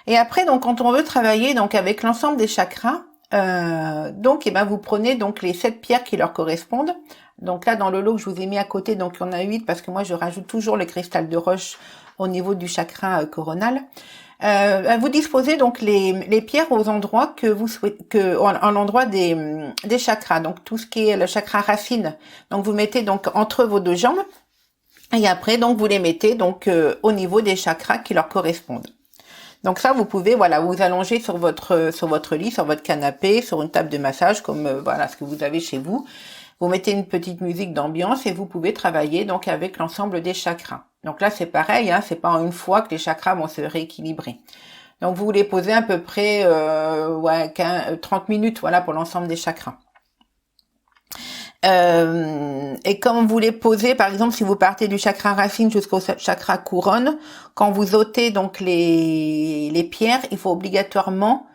Et après, quand on veut travailler avec l'ensemble des chakras, vous prenez les 7 pierres qui leur correspondent. Donc là, dans le lot que je vous ai mis à côté, il y en a 8 parce que moi je rajoute toujours le cristal de roche au niveau du chakra coronal. Vous disposez les pierres aux endroits que vous souhaitez, en l'endroit des chakras. Donc tout ce qui est le chakra racine. Donc vous mettez entre vos 2 jambes et après vous les mettez au niveau des chakras qui leur correspondent. Donc ça vous pouvez vous allonger sur votre lit, sur votre canapé, sur une table de massage comme ce que vous avez chez vous. Vous mettez une petite musique d'ambiance et vous pouvez travailler avec l'ensemble des chakras. Donc là c'est pareil, c'est pas en une fois que les chakras vont se rééquilibrer. Donc vous les posez à peu près 30 minutes pour l'ensemble des chakras. Et quand vous les posez, par exemple, si vous partez du chakra racine jusqu'au chakra couronne, quand vous ôtez les pierres, il faut obligatoirement,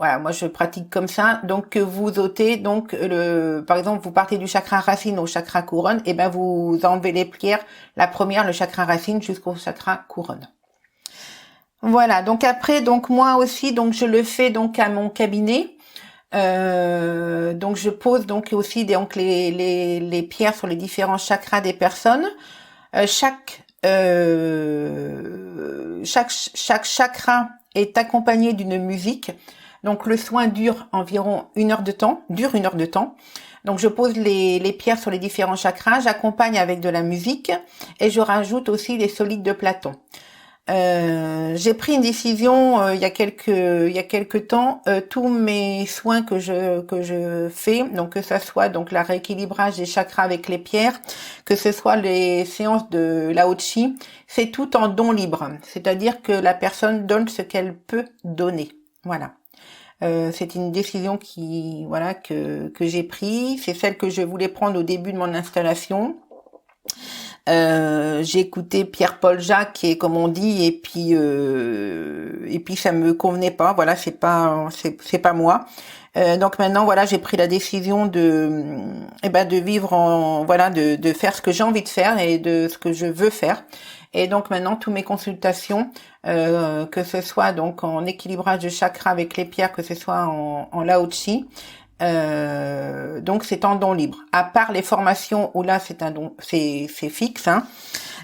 moi je pratique comme ça, que vous ôtez par exemple, vous partez du chakra racine au chakra couronne, et vous enlevez les pierres, la première, le chakra racine jusqu'au chakra couronne. Voilà, donc après, moi aussi, je le fais à mon cabinet. Je pose aussi les pierres sur les différents chakras des personnes. Chaque chakra est accompagné d'une musique. Donc le soin dure environ 1 heure de temps, Donc je pose les pierres sur les différents chakras, j'accompagne avec de la musique et je rajoute aussi les solides de Platon. J'ai pris une décision il y a quelques temps, tous mes soins que je fais, que ça soit la rééquilibrage des chakras avec les pierres, que ce soit les séances de Lao Tzu, c'est tout en don libre, c'est-à-dire que la personne donne ce qu'elle peut donner. Voilà. C'est une décision voilà, que j'ai prise. C'est celle que je voulais prendre au début de mon installation. J'ai écouté Pierre-Paul Jacques, et comme on dit, et puis ça me convenait pas. Voilà, c'est pas moi. Donc maintenant, voilà, j'ai pris la décision de vivre voilà, de faire ce que j'ai envie de faire et de ce que je veux faire. Et donc maintenant, toutes mes consultations, que ce soit donc en équilibrage de chakra avec les pierres, que ce soit en Lao Tzu, donc c'est en don libre. À part les formations où là c'est un don, c'est fixe, hein.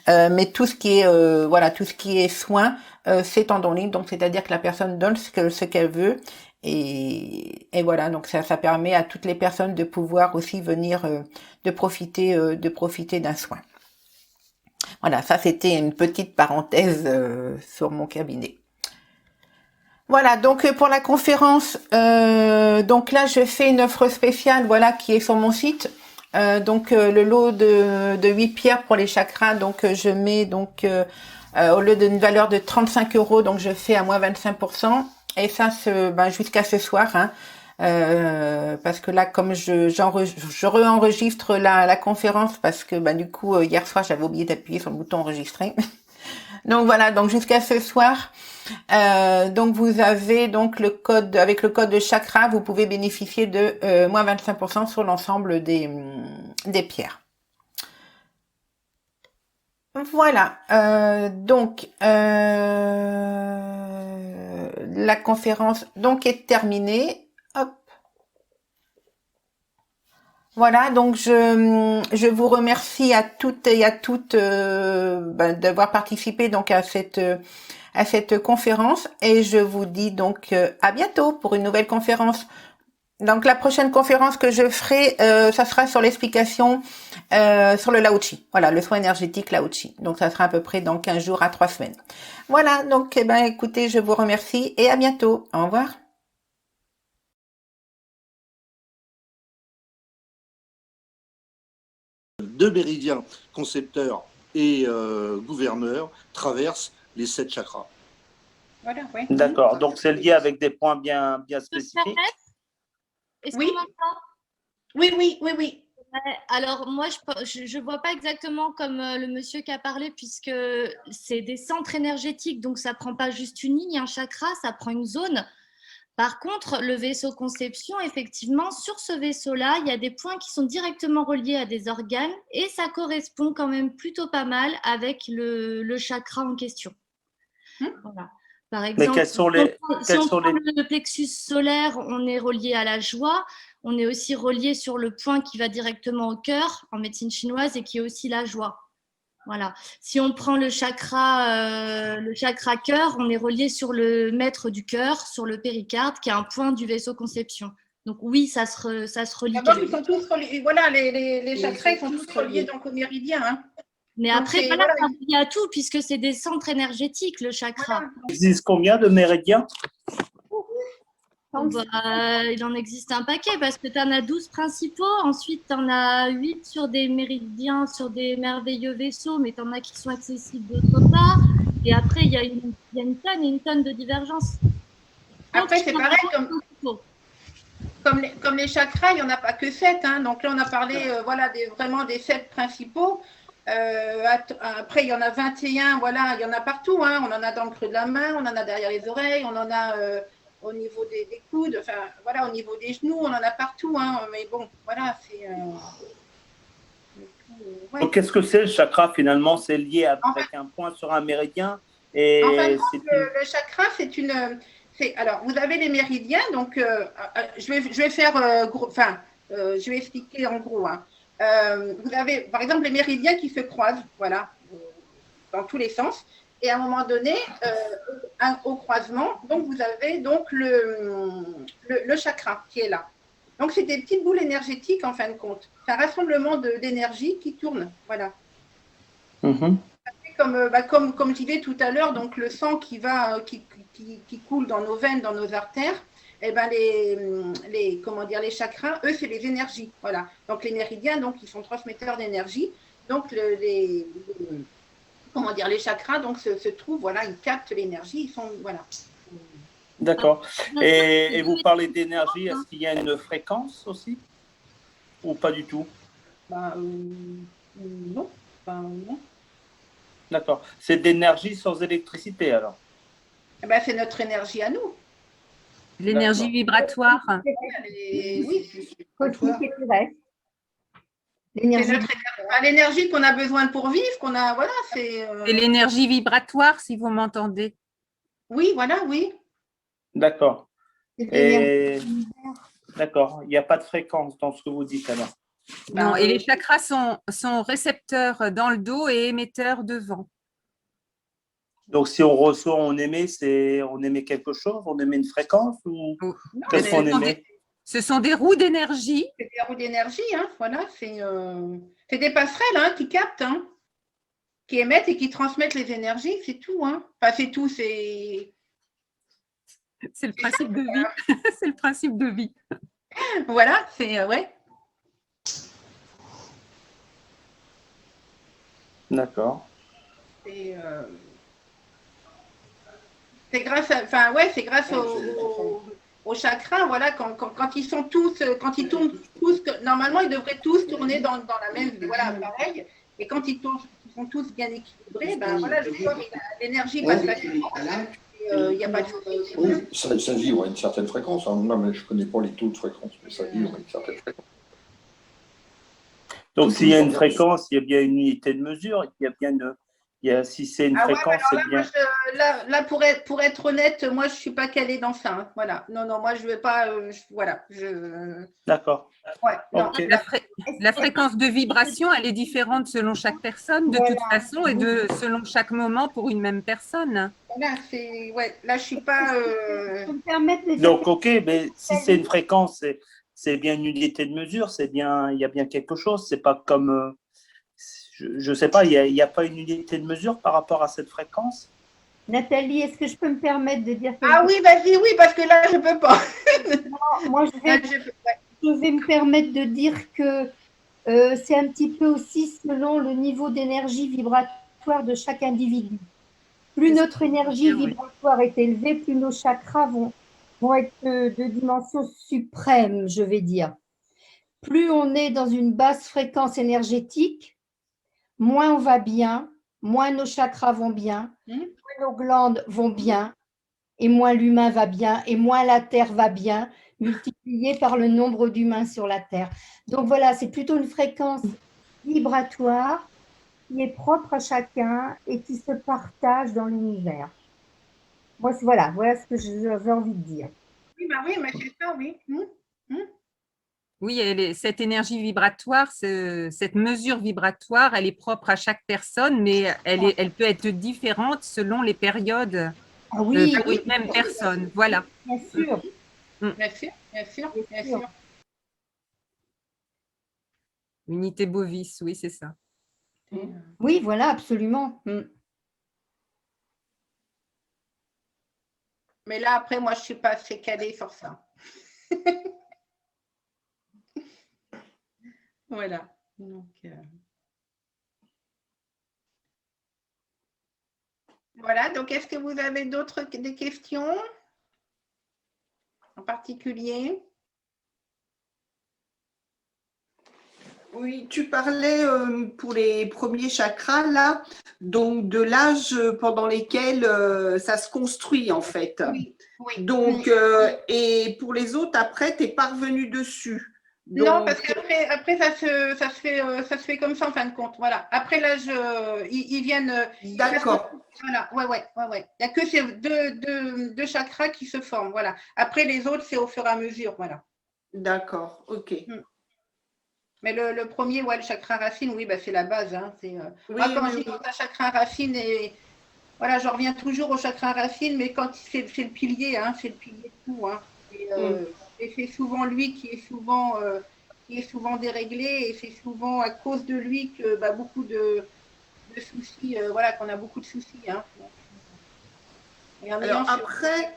Mais tout ce qui est voilà, tout ce qui est soin, c'est en don libre. Donc c'est-à-dire que la personne donne ce qu'elle veut. Et voilà, donc ça permet à toutes les personnes de pouvoir aussi venir de profiter d'un soin. Voilà, ça c'était une petite parenthèse sur mon cabinet. Voilà, donc pour la conférence, donc là je fais une offre spéciale, voilà, qui est sur mon site. Donc le lot de 8 pierres pour les chakras, donc je mets donc au lieu d'une valeur de 35 €, donc je fais à moins 25%. Et ça, jusqu'à ce soir, hein, parce que là, comme je réenregistre la conférence, parce que du coup hier soir j'avais oublié d'appuyer sur le bouton enregistrer. Donc voilà, donc jusqu'à ce soir, donc vous avez donc le code, avec le code de chakra, vous pouvez bénéficier de moins 25% sur l'ensemble des pierres. Voilà, donc la conférence donc est terminée. Hop. Voilà, donc je vous remercie à toutes et à toutes d'avoir participé donc à cette conférence, et je vous dis donc à bientôt pour une nouvelle conférence. Donc la prochaine conférence que je ferai, ça sera sur l'explication sur le Lao Tzu. Voilà, le soin énergétique Lao Tzu. Donc ça sera à peu près dans 15 jours à 3 semaines. Voilà, donc écoutez, je vous remercie et à bientôt. Au revoir. Deux méridiens concepteurs et gouverneurs traversent les 7 chakras. Voilà, oui. D'accord, donc c'est lié avec des points bien spécifiques. Est-ce Oui. qu'on m'entend? Oui. Alors moi, je vois pas exactement comme le monsieur qui a parlé, puisque c'est des centres énergétiques, donc ça prend pas juste une ligne, un chakra, ça prend une zone. Par contre, le vaisseau conception, effectivement, sur ce vaisseau-là, il y a des points qui sont directement reliés à des organes, et ça correspond quand même plutôt pas mal avec le chakra en question. Voilà. Par exemple, mais si on prend le plexus solaire, on est relié à la joie. On est aussi relié sur le point qui va directement au cœur en médecine chinoise, et qui est aussi la joie. Voilà. Si on prend le chakra cœur, on est relié sur le maître du cœur, sur le péricarde, qui est un point du vaisseau conception. Donc oui, ça se relie. D'abord, ils sont tous reliés. Voilà, les chakras, ils sont tous reliés donc au méridien. Hein. Mais donc après, voilà, ça relie à tout, puisque c'est des centres énergétiques, le chakra. Voilà. Il existe combien de méridiens? Il en existe un paquet, parce que tu en as 12 principaux, ensuite tu en as 8 sur des méridiens, sur des merveilleux vaisseaux, mais tu en as qui sont accessibles d'autre part, et après il y a une tonne de divergences. Après c'est pareil, comme les chakras, il n'y en a pas que 7, hein. Donc là on a parlé voilà, vraiment des 7 principaux. Après il y en a 21, voilà, il y en a partout, hein. On en a dans le creux de la main, on en a derrière les oreilles, on en a au niveau des coudes, enfin voilà, au niveau des genoux, on en a partout, hein. Mais bon, voilà, c'est ouais. Donc qu'est-ce que c'est le chakra finalement? C'est lié avec un point sur un méridien, et en fait, le chakra, alors vous avez les méridiens, donc je vais faire je vais expliquer en gros, hein. Vous avez par exemple les méridiens qui se croisent, voilà, dans tous les sens, et à un moment donné, au croisement, donc vous avez donc le chakra qui est là. Donc c'est des petites boules énergétiques en fin de compte. C'est un rassemblement d'énergie qui tourne, voilà. Comme je disais tout à l'heure, donc le sang qui coule dans nos veines, dans nos artères, et les chakras, eux, c'est les énergies, voilà. Donc les méridiens, donc ils sont transmetteurs d'énergie. Donc les chakras, donc se trouvent, voilà, ils captent l'énergie, ils sont, voilà. D'accord. Ça Et vous serait- parlez d'énergie, est-ce qu'il y a une fréquence aussi ou pas du tout? Non. Non. D'accord. C'est d'énergie sans électricité alors. C'est notre énergie à nous. L'énergie D'accord. vibratoire. Oui, Cosmique et terrestre. c'est L'énergie. l'énergie qu'on a besoin pour vivre, qu'on a, voilà, Et l'énergie vibratoire, si vous m'entendez. Oui, voilà, oui. D'accord. C'est de l'énergie. Et d'accord. Il n'y a pas de fréquence dans ce que vous dites alors. Non, et les chakras sont récepteurs dans le dos et émetteurs devant. Donc si on reçoit, on émet, on émet quelque chose, on émet une fréquence ou Oh. qu'est-ce qu'on émet? Ce sont des roues d'énergie. C'est des roues d'énergie, hein, voilà, c'est des passerelles hein, qui captent, hein, qui émettent et qui transmettent les énergies, c'est tout. Hein. Enfin, c'est tout, c'est. C'est le principe de vie. C'est le principe de vie. Voilà, c'est. Ouais. D'accord. C'est grâce à, enfin ouais, c'est grâce aux chakras, voilà, quand ils sont tous, quand ils tournent tous, normalement ils devraient tous tourner dans la même, voilà, pareil. Et quand ils sont tous bien équilibrés, ben voilà, le corps, l'énergie passe facilement. Il n'y a pas de souci. Oui, ça vibre à une certaine fréquence. Hein. Non, mais je ne connais pas les taux de fréquence, mais ça vibre à une certaine fréquence. Donc s'il y a une fréquence, il y a bien une unité de mesure, il y a bien si c'est une fréquence, alors c'est bien. Là, pour être honnête, moi, je ne suis pas calée dans ça. Hein. Voilà. Non, moi, je ne vais pas. Voilà. D'accord. Ouais, non. Ok. La fréquence de vibration, elle est différente selon chaque personne, de toute façon, et selon chaque moment pour une même personne. Là, ouais, là, je ne suis pas. Je peux me permettre de dire Donc, ok, mais si c'est une fréquence, c'est bien une unité de mesure, il y a bien quelque chose. C'est pas comme, je ne sais pas, il n'y a pas une unité de mesure par rapport à cette fréquence. Nathalie, est-ce que je peux me permettre de dire Ah oui, vas-y, oui, parce que là, je ne peux pas. Moi, je vais me permettre de dire que c'est un petit peu aussi selon le niveau d'énergie vibratoire de chaque individu. Plus notre énergie vibratoire est élevée, plus nos chakras vont être de dimension suprême, je vais dire. Plus on est dans une basse fréquence énergétique, moins on va bien, moins nos chakras vont bien, moins nos glandes vont bien, et moins l'humain va bien, et moins la Terre va bien, multiplié par le nombre d'humains sur la Terre. Donc voilà, c'est plutôt une fréquence vibratoire qui est propre à chacun et qui se partage dans l'univers. Moi, voilà ce que j'avais envie de dire. Oui, mais c'est ça, oui. Oui, cette énergie vibratoire, cette mesure vibratoire, elle est propre à chaque personne, mais elle peut être différente selon les périodes pour une même personne. Voilà. Bien sûr. Bien sûr. Unité bovis, oui, c'est ça. Oui, voilà, absolument. Mais là, après, moi, je ne suis pas assez calée sur ça. Voilà. Donc, voilà. Donc, est-ce que vous avez des questions en particulier? Oui, tu parlais pour les premiers chakras, là, donc de l'âge pendant lequel ça se construit, en fait. Oui. Donc, et pour les autres, après, tu es parvenu dessus. Donc, non, parce qu'après, ça se fait comme ça, en fin de compte. Voilà. Après, l'âge, ils viennent… D'accord. Voilà, ouais. Il n'y a que ces deux chakras qui se forment, voilà. Après, les autres, c'est au fur et à mesure, voilà. D'accord, ok. Mais le premier, le chakra racine, oui, c'est la base. Hein, moi, quand je dis un chakra racine, voilà, je reviens toujours au chakra racine, mais quand c'est le pilier, hein, c'est le pilier de tout. Hein, et c'est souvent lui qui est souvent déréglé, et c'est souvent à cause de lui que beaucoup de soucis, voilà, qu'on a beaucoup de soucis. Hein. Alors après,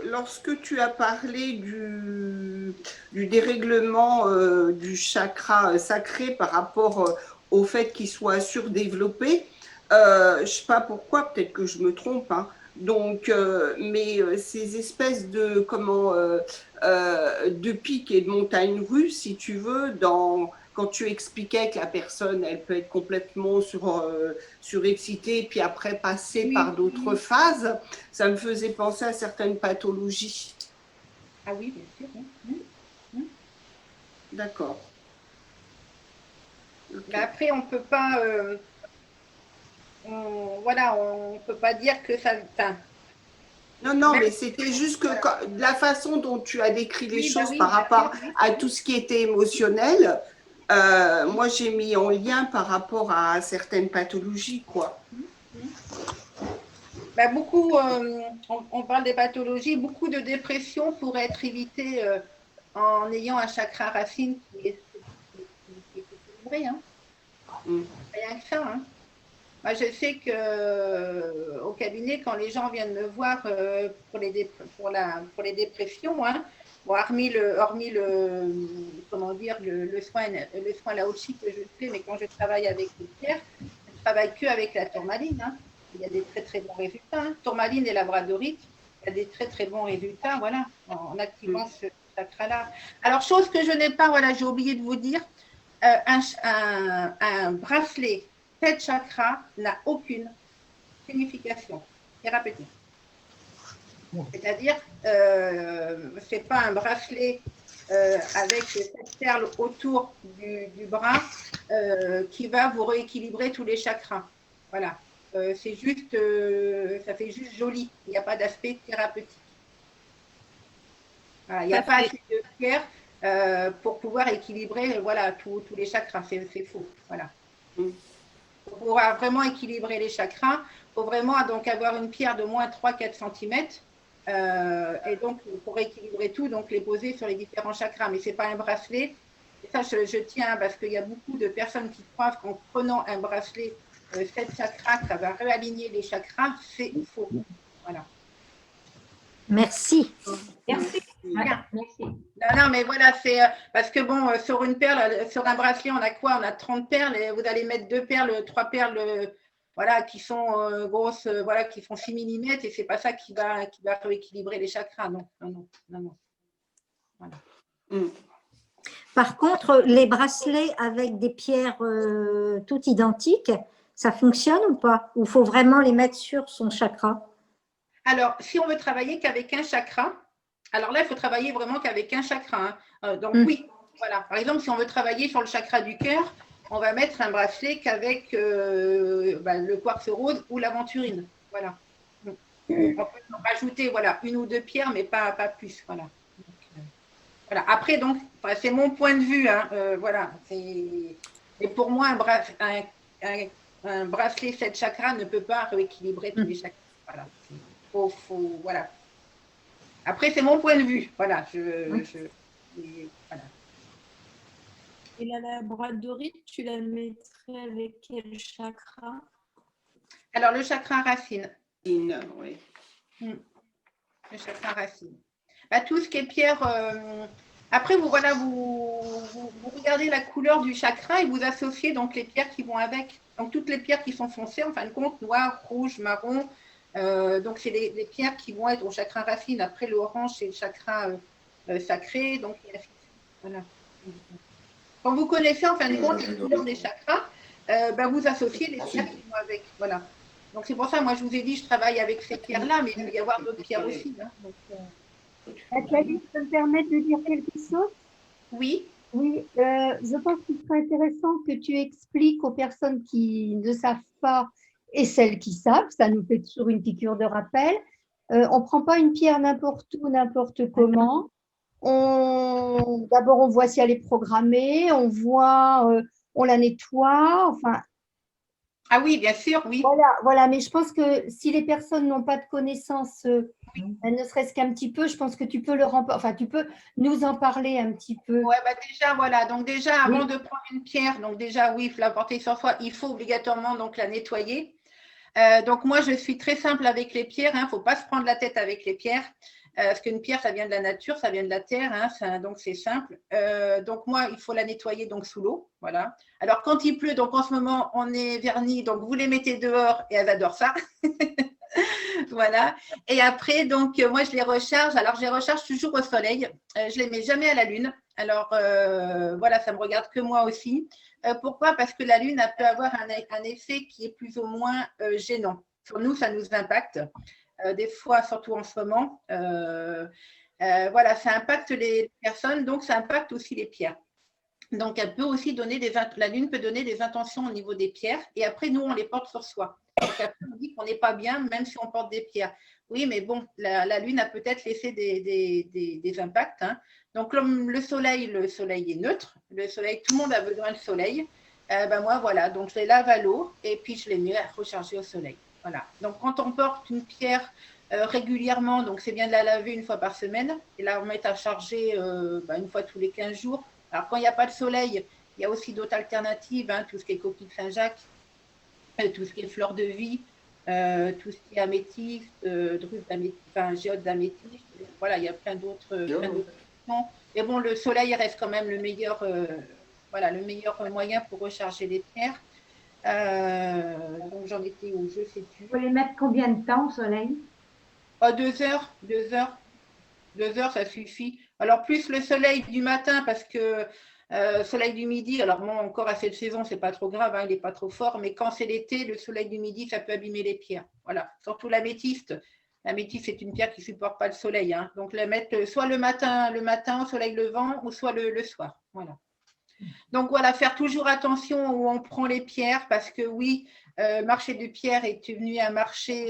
lorsque tu as parlé du dérèglement du chakra sacré par rapport au fait qu'il soit surdéveloppé, je ne sais pas pourquoi, peut-être que je me trompe, hein, Donc, mais ces espèces de de pics et de montagnes russes, si tu veux, quand tu expliquais que la personne, elle peut être complètement surexcitée, puis après passer par d'autres phases, ça me faisait penser à certaines pathologies. Ah oui, bien sûr. D'accord. Okay. Après, on peut pas, voilà, on peut pas dire que ça. Non, mais c'était juste que la façon dont tu as décrit les choses par rapport à tout ce qui était émotionnel, moi j'ai mis en lien par rapport à certaines pathologies, quoi. Bah, beaucoup, on parle des pathologies, beaucoup de dépression pourrait être évitée en ayant un chakra racine qui est équilibré, hein. Rien que ça, hein. Moi, je sais qu'au cabinet, quand les gens viennent me voir pour les dépressions, hein, bon, hormis le soin la haute que je fais, mais quand je travaille avec les pierres, je ne travaille qu'avec la tourmaline, hein. Il y a des très très bons résultats, hein. Tourmaline et labradorite, il y a des très très bons résultats, voilà, en activant ce chakra-là. Alors, chose que je n'ai pas, voilà, j'ai oublié de vous dire, un bracelet 7 chakras n'a aucune signification thérapeutique. C'est-à-dire, ce n'est pas un bracelet avec 7 perles autour du bras qui va vous rééquilibrer tous les chakras. Voilà. C'est juste, ça fait juste joli. Il n'y a pas d'aspect thérapeutique. Voilà. Il n'y a pas assez de pierre pour pouvoir équilibrer voilà, tous les chakras. C'est faux. Voilà. Pour pouvoir vraiment équilibrer les chakras, il faut vraiment donc avoir une pierre de moins 3-4 cm. Et donc, pour équilibrer tout, donc les poser sur les différents chakras. Mais ce n'est pas un bracelet. Et ça, je tiens parce qu'il y a beaucoup de personnes qui croient qu'en prenant un bracelet 7 chakras, ça va réaligner les chakras. C'est faux. Voilà. Merci. Merci. Voilà. Merci. Non, mais voilà, c'est parce que bon, sur une perle, sur un bracelet, on a quoi? On a 30 perles et vous allez mettre 2 perles, 3 perles, voilà, qui sont grosses, voilà, qui font 6 mm et c'est pas ça qui va rééquilibrer les chakras. Non. Voilà. Par contre, les bracelets avec des pierres toutes identiques, ça fonctionne ou pas? Ou il faut vraiment les mettre sur son chakra? Alors, si on veut travailler qu'avec un chakra, alors là, il faut travailler vraiment qu'avec un chakra, hein. Donc oui, voilà. Par exemple, si on veut travailler sur le chakra du cœur, on va mettre un bracelet qu'avec le quartz rose ou l'aventurine. Voilà. On peut rajouter voilà, 1 ou 2 pierres, mais pas plus. Voilà. Donc, voilà. Après, donc, c'est mon point de vue. Hein, voilà. Et pour moi, un bracelet 7 chakras ne peut pas rééquilibrer tous les chakras. Voilà. Voilà. Après, c'est mon point de vue. Voilà. Voilà. Et la labradorite, tu la mettrais avec quel chakra? Alors, le chakra racine. Oui. Le chakra racine. Bah, tout ce qui est pierre. Après, vous regardez la couleur du chakra et vous associez donc les pierres qui vont avec. Donc, toutes les pierres qui sont foncées, en fin de compte, noir, rouge, marron. Donc, c'est les pierres qui vont être au chakra racine. Après, l'orange, c'est le chakra sacré. Donc, voilà. Quand vous connaissez, en fin de compte, les couleurs des chakras, vous associez les pierres qui vont avec. Voilà. Donc, c'est pour ça, moi, je vous ai dit, je travaille avec ces pierres-là, mais il peut y avoir d'autres pierres aussi. Hein. Nathalie, tu peux me permettre de dire quelque chose? Oui. Oui, je pense qu'il serait intéressant que tu expliques aux personnes qui ne savent pas et celles qui savent, ça nous fait toujours une piqûre de rappel. On ne prend pas une pierre n'importe où, n'importe comment. D'abord, on voit si elle est programmée, on voit, on la nettoie, enfin. Ah oui, bien sûr, oui. Voilà, mais je pense que si les personnes n'ont pas de connaissances, ne serait-ce qu'un petit peu, je pense que tu peux tu peux nous en parler un petit peu. Ouais, déjà, voilà. Donc déjà, avant de prendre une pierre, donc déjà, oui, il faut la porter sur soi, il faut obligatoirement donc la nettoyer. Donc moi, je suis très simple avec les pierres. Il ne faut pas se prendre la tête avec les pierres. Parce qu'une pierre, ça vient de la nature, ça vient de la terre, hein, donc c'est simple. Donc moi, il faut la nettoyer donc sous l'eau, voilà. Alors quand il pleut, donc en ce moment, on est vernis, donc vous les mettez dehors et elles adorent ça. Voilà. Et après, donc, moi, je les recharge. Alors, je les recharge toujours au soleil. Je ne les mets jamais à la lune. Alors, voilà, ça me regarde que moi aussi. Pourquoi? Parce que la lune, elle peut avoir un effet qui est plus ou moins gênant. Sur nous, ça nous impacte. Des fois, surtout en ce moment. Voilà, ça impacte les personnes, donc ça impacte aussi les pierres. Donc, elle peut aussi donner la lune peut donner des intentions au niveau des pierres. Et après, nous, on les porte sur soi. Donc, après, on dit qu'on n'est pas bien, même si on porte des pierres. Oui, mais bon, la lune a peut-être laissé des impacts. Hein. Donc, comme le soleil est neutre. Le soleil, tout le monde a besoin de soleil. Ben moi, voilà. Donc, je les lave à l'eau et puis je les mets à recharger au soleil. Voilà. Donc, quand on porte une pierre régulièrement, donc c'est bien de la laver une fois par semaine et la remettre à charger une fois tous les 15 jours. Alors, quand il n'y a pas de soleil, il y a aussi d'autres alternatives, hein, tout ce qui est coquille de Saint-Jacques, tout ce qui est fleur de vie, tout ce qui est améthyste, druse d'améthyste, géode d'améthyste. Voilà, il y a plein d'autres options. Mais bon, le soleil reste quand même le meilleur moyen pour recharger les pierres. Donc, j'en étais où je ne sais plus. Il faut les mettre combien de temps au soleil? 2 heures. 2 heures, ça suffit. Alors, plus le soleil du matin, parce que soleil du midi, alors moi, encore à cette saison, c'est pas trop grave, hein, il n'est pas trop fort, mais quand c'est l'été, le soleil du midi, ça peut abîmer les pierres. Voilà, surtout l'améthyste. L'améthyste, c'est une pierre qui ne supporte pas le soleil. Hein. Donc, la mettre soit le matin, au soleil levant, ou soit le soir. Voilà. Donc, voilà, faire toujours attention où on prend les pierres, parce que oui, le marché de pierres est devenu un marché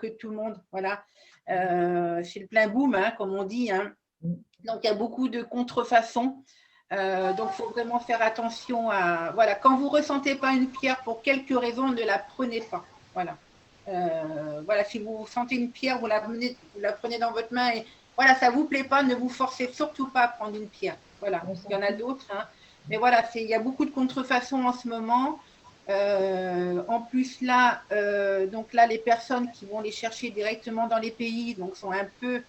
que tout le monde, voilà. C'est le plein boom, hein, comme on dit. Hein. Donc, il y a beaucoup de contrefaçons. Donc, il faut vraiment faire attention à… Voilà, quand vous ne ressentez pas une pierre, pour quelque raison, ne la prenez pas. Voilà. Voilà, si vous sentez une pierre, vous la prenez dans votre main et voilà, ça ne vous plaît pas, ne vous forcez surtout pas à prendre une pierre. Voilà, il y en a d'autres. Hein. Mais voilà, il y a beaucoup de contrefaçons en ce moment. En plus, là, donc là, les personnes qui vont les chercher directement dans les pays donc, sont un peu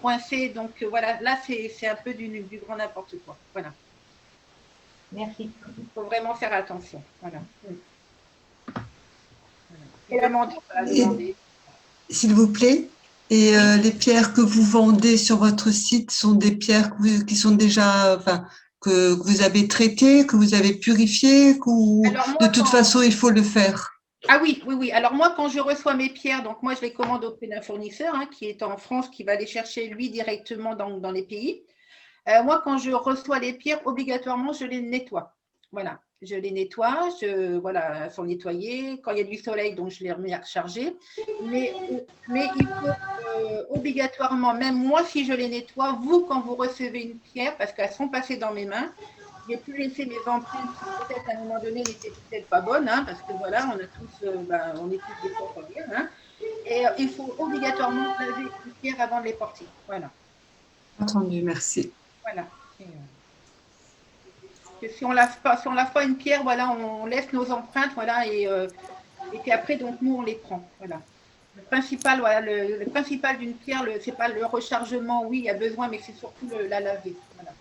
coincées. Donc, voilà, là, c'est un peu du grand n'importe quoi. Voilà. Merci. Il faut vraiment faire attention. Voilà. S'il vous plaît, et les pierres que vous vendez sur votre site sont des pierres qui sont déjà… que vous avez traité, que vous avez purifié, ou de toute façon, il faut le faire? Ah oui. Alors moi, quand je reçois mes pierres, donc moi, je les commande auprès d'un fournisseur hein, qui est en France, qui va les chercher, lui, directement dans les pays. Moi, quand je reçois les pierres, obligatoirement, je les nettoie. Voilà, je les nettoie, voilà, elles sont nettoyées. Quand il y a du soleil, donc je les remets à recharger. Mais il faut obligatoirement, même moi, si je les nettoie, vous, quand vous recevez une pierre, parce qu'elles sont passées dans mes mains, j'ai pu laisser mes empreintes qui peut-être à un moment donné n'étaient peut-être pas bonnes, hein, parce que voilà, on a tous, on est tous des fois bien, hein, et il faut obligatoirement laver les pierres avant de les porter. Voilà. Entendu, merci. Voilà. Si on lave pas une pierre, voilà, on laisse nos empreintes, voilà, et puis après, donc nous, on les prend, voilà. Le principal, voilà, le principal d'une pierre, c'est pas le rechargement, oui, il y a besoin, mais c'est surtout la laver, voilà.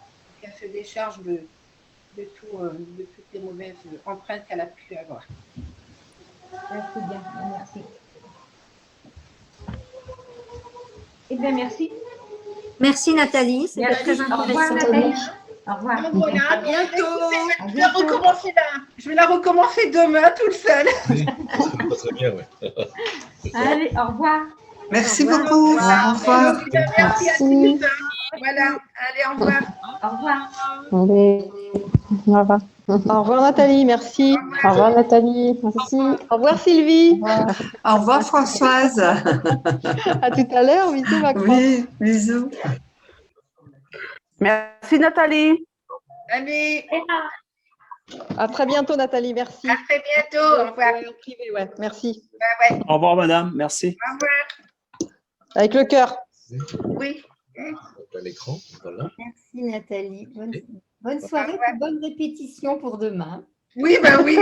Qu'elle se décharge de toutes les mauvaises empreintes qu'elle a pu avoir. Merci bien, merci. Eh bien, merci. Merci Nathalie, c'était très intéressant. Au revoir. Voilà, à bientôt. Je vais la recommencer demain toute seule. Oui, ça va très bien, ouais. Allez, au revoir. Merci beaucoup. Au revoir. Merci à tous. Voilà, allez, au revoir. Au revoir. Allez, au revoir. Au revoir Nathalie, merci. Au revoir Nathalie, merci. Au revoir Sylvie. Au revoir Françoise. À tout à l'heure, bisous Macron. Oui, bisous. Merci Nathalie. Allez. À très bientôt Nathalie, merci. À très bientôt, au revoir. Ouais, merci. Ouais. Au revoir madame, merci. Au revoir. Avec le cœur. Oui. À l'écran, voilà. Merci Nathalie. Bonne soirée et bonne répétition pour demain. Oui, oui.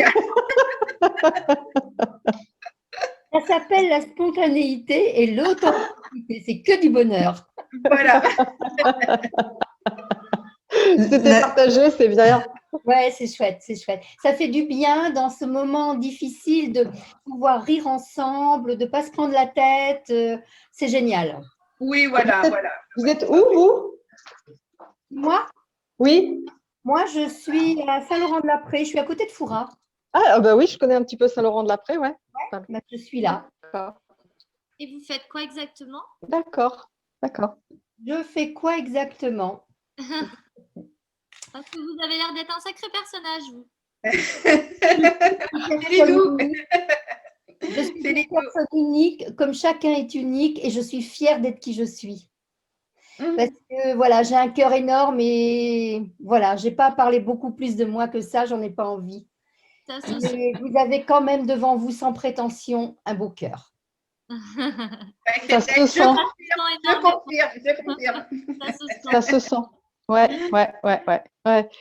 Ça s'appelle la spontanéité et l'authenticité. C'est que du bonheur. Voilà. C'était partagé, c'est bien. Ouais, c'est chouette, c'est chouette. Ça fait du bien dans ce moment difficile de pouvoir rire ensemble, de ne pas se prendre la tête. C'est génial. Oui, voilà, voilà. Vous êtes où, vous? Moi? Oui. Moi, je suis à Saint-Laurent-de-Laprée. Je suis à côté de Fouras. Ah, bah oui, je connais un petit peu Saint-Laurent-de-Laprée, ouais. Bah, je suis là. D'accord. Et vous faites quoi exactement? D'accord. D'accord. Je fais quoi exactement? Parce que vous avez l'air d'être un sacré personnage, vous. Je suis une personne unique, comme chacun est unique, et je suis fière d'être qui je suis. Parce que voilà, j'ai un cœur énorme et voilà, je n'ai pas à parler beaucoup plus de moi que ça, j'en ai pas envie. Mais vous avez quand même devant vous, sans prétention, un beau cœur. Ça se sent. Je confirme. Ça se sent. Ouais.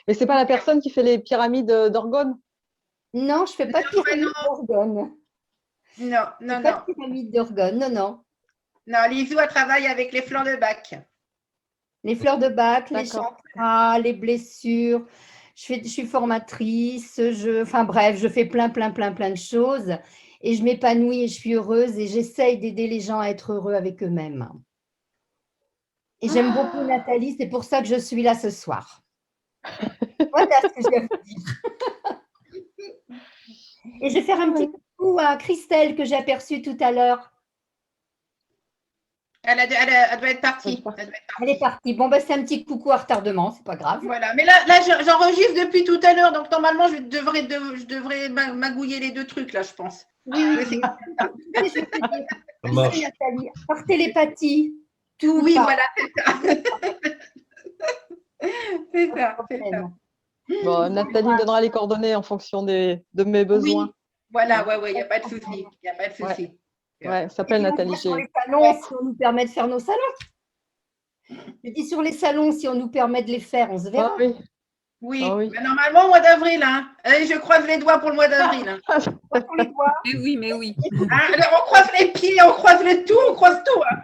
Mais c'est pas la personne qui fait les pyramides d'Orgone? Non, je fais pas de pyramide d'Orgone. Non. Pas de pyramide d'Orgone, non. Non, Lisou, elle travaille avec les fleurs de Bach. Les fleurs de Bach, les chakras, les blessures. Je suis formatrice. Enfin bref, je fais plein de choses. Et je m'épanouis et je suis heureuse et j'essaye d'aider les gens à être heureux avec eux-mêmes. Et j'aime beaucoup Nathalie, c'est pour ça que je suis là ce soir. Voilà ce que je vais vous dire. Et je vais faire un petit coucou à Christelle que j'ai aperçue tout à l'heure. Elle doit être partie. Elle est partie. Bon, ben, c'est un petit coucou à retardement, c'est pas grave. Voilà, mais là j'enregistre depuis tout à l'heure, donc normalement je devrais magouiller les deux trucs là, je pense. Oui. Je vais te dire, Nathalie, par télépathie, tout. Oui, part. voilà, c'est ça. C'est ça. Bon, Nathalie me donnera les coordonnées en fonction de mes besoins. Oui, voilà, il n'y a pas de souci. Ouais, ça s'appelle Nathalie. Sur les salons, si on nous permet de faire nos salons. Je dis sur les salons, si on nous permet de les faire, on se verra. Oui. Mais normalement, au mois d'avril. Hein. Allez, je croise les doigts pour le mois d'avril. Hein. Mais oui. On croise les pieds, on croise on croise tout. Hein.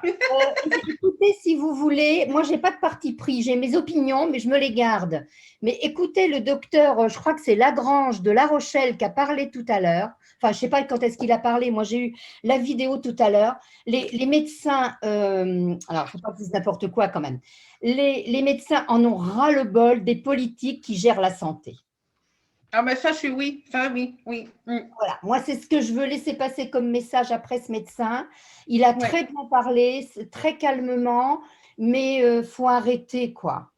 Écoutez, si vous voulez, moi, je n'ai pas de parti pris. J'ai mes opinions, mais je me les garde. Mais écoutez, le docteur, je crois que c'est Lagrange de La Rochelle qui a parlé tout à l'heure. Enfin, je ne sais pas quand est-ce qu'il a parlé. Moi, j'ai eu la vidéo tout à l'heure. Les médecins, alors, il ne faut pas dire n'importe quoi quand même. Les médecins en ont ras-le-bol des politiques qui gèrent la santé. Ah, mais ça, oui. Voilà, moi, c'est ce que je veux laisser passer comme message après ce médecin. Il a très bien parlé, très calmement, mais il faut arrêter, quoi.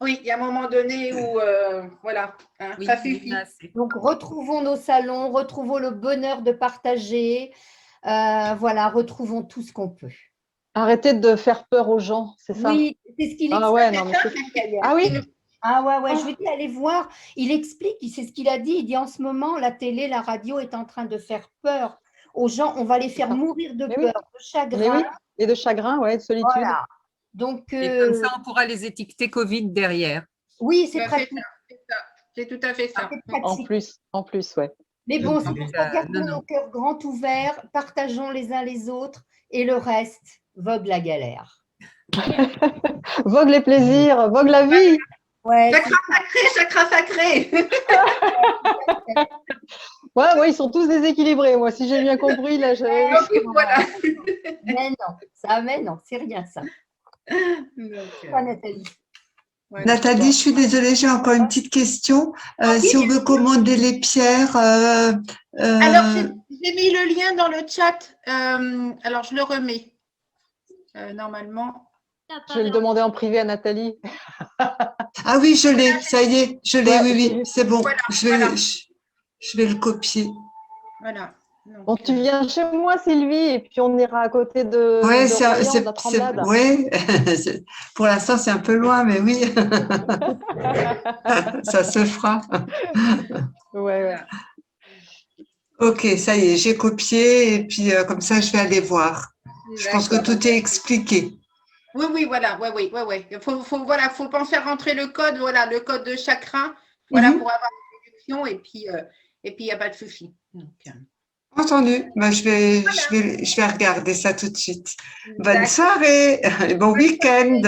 Oui, il y a un moment donné où, voilà, hein, ça suffit. Donc, retrouvons nos salons, retrouvons le bonheur de partager. Voilà, retrouvons tout ce qu'on peut. Arrêtez de faire peur aux gens, c'est ça? Oui, c'est ce qu'il explique. Ah ouais, non, mais Ah oui? Ah ouais, je vais aller voir. Il explique, c'est ce qu'il a dit. Il dit en ce moment, la télé, la radio est en train de faire peur aux gens. On va les faire mourir de peur, de chagrin. Et de chagrin, de solitude. Voilà. Donc, et comme ça, on pourra les étiqueter Covid derrière. Oui, c'est pratique. C'est tout à fait ça. En plus, ouais. Mais bon, c'est pour ça, gardons nos cœurs grands ouverts, partageons les uns les autres et le reste, vogue la galère. Vogue les plaisirs, vogue la vie. Ouais, chakra sacré. Ouais, ils sont tous déséquilibrés. Moi, si j'ai bien compris, là, voilà. Mais non, c'est rien ça. Pas Nathalie. Nathalie, je suis désolée, j'ai encore une petite question. Si on veut commander les pierres… Alors, j'ai mis le lien dans le chat. Alors, je le remets. Normalement. Je vais le demander en privé à Nathalie. Ah oui, je l'ai, ça y est, je l'ai, oui, c'est bon. Voilà, je vais le copier. Voilà. Bon, tu viens chez moi, Sylvie, et puis on ira à côté de pour l'instant, c'est un peu loin, mais oui, ça se fera. Ouais. Ok, ça y est, j'ai copié, et puis comme ça, je vais aller voir. Je pense que tout est expliqué. Oui, voilà, ouais. Il faut penser à rentrer le code, le code de chakra, pour avoir une réduction, et puis il n'y a pas de souci. Entendu. Je vais regarder ça tout de suite. Bonne soirée et bon week-end.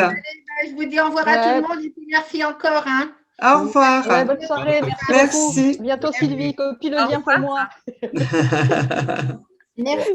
Je vous dis au revoir à tout le monde et puis merci encore. Hein. Au revoir. Ouais, bonne soirée. Merci beaucoup. Bientôt, Sylvie. Copie le lien pour moi. Merci.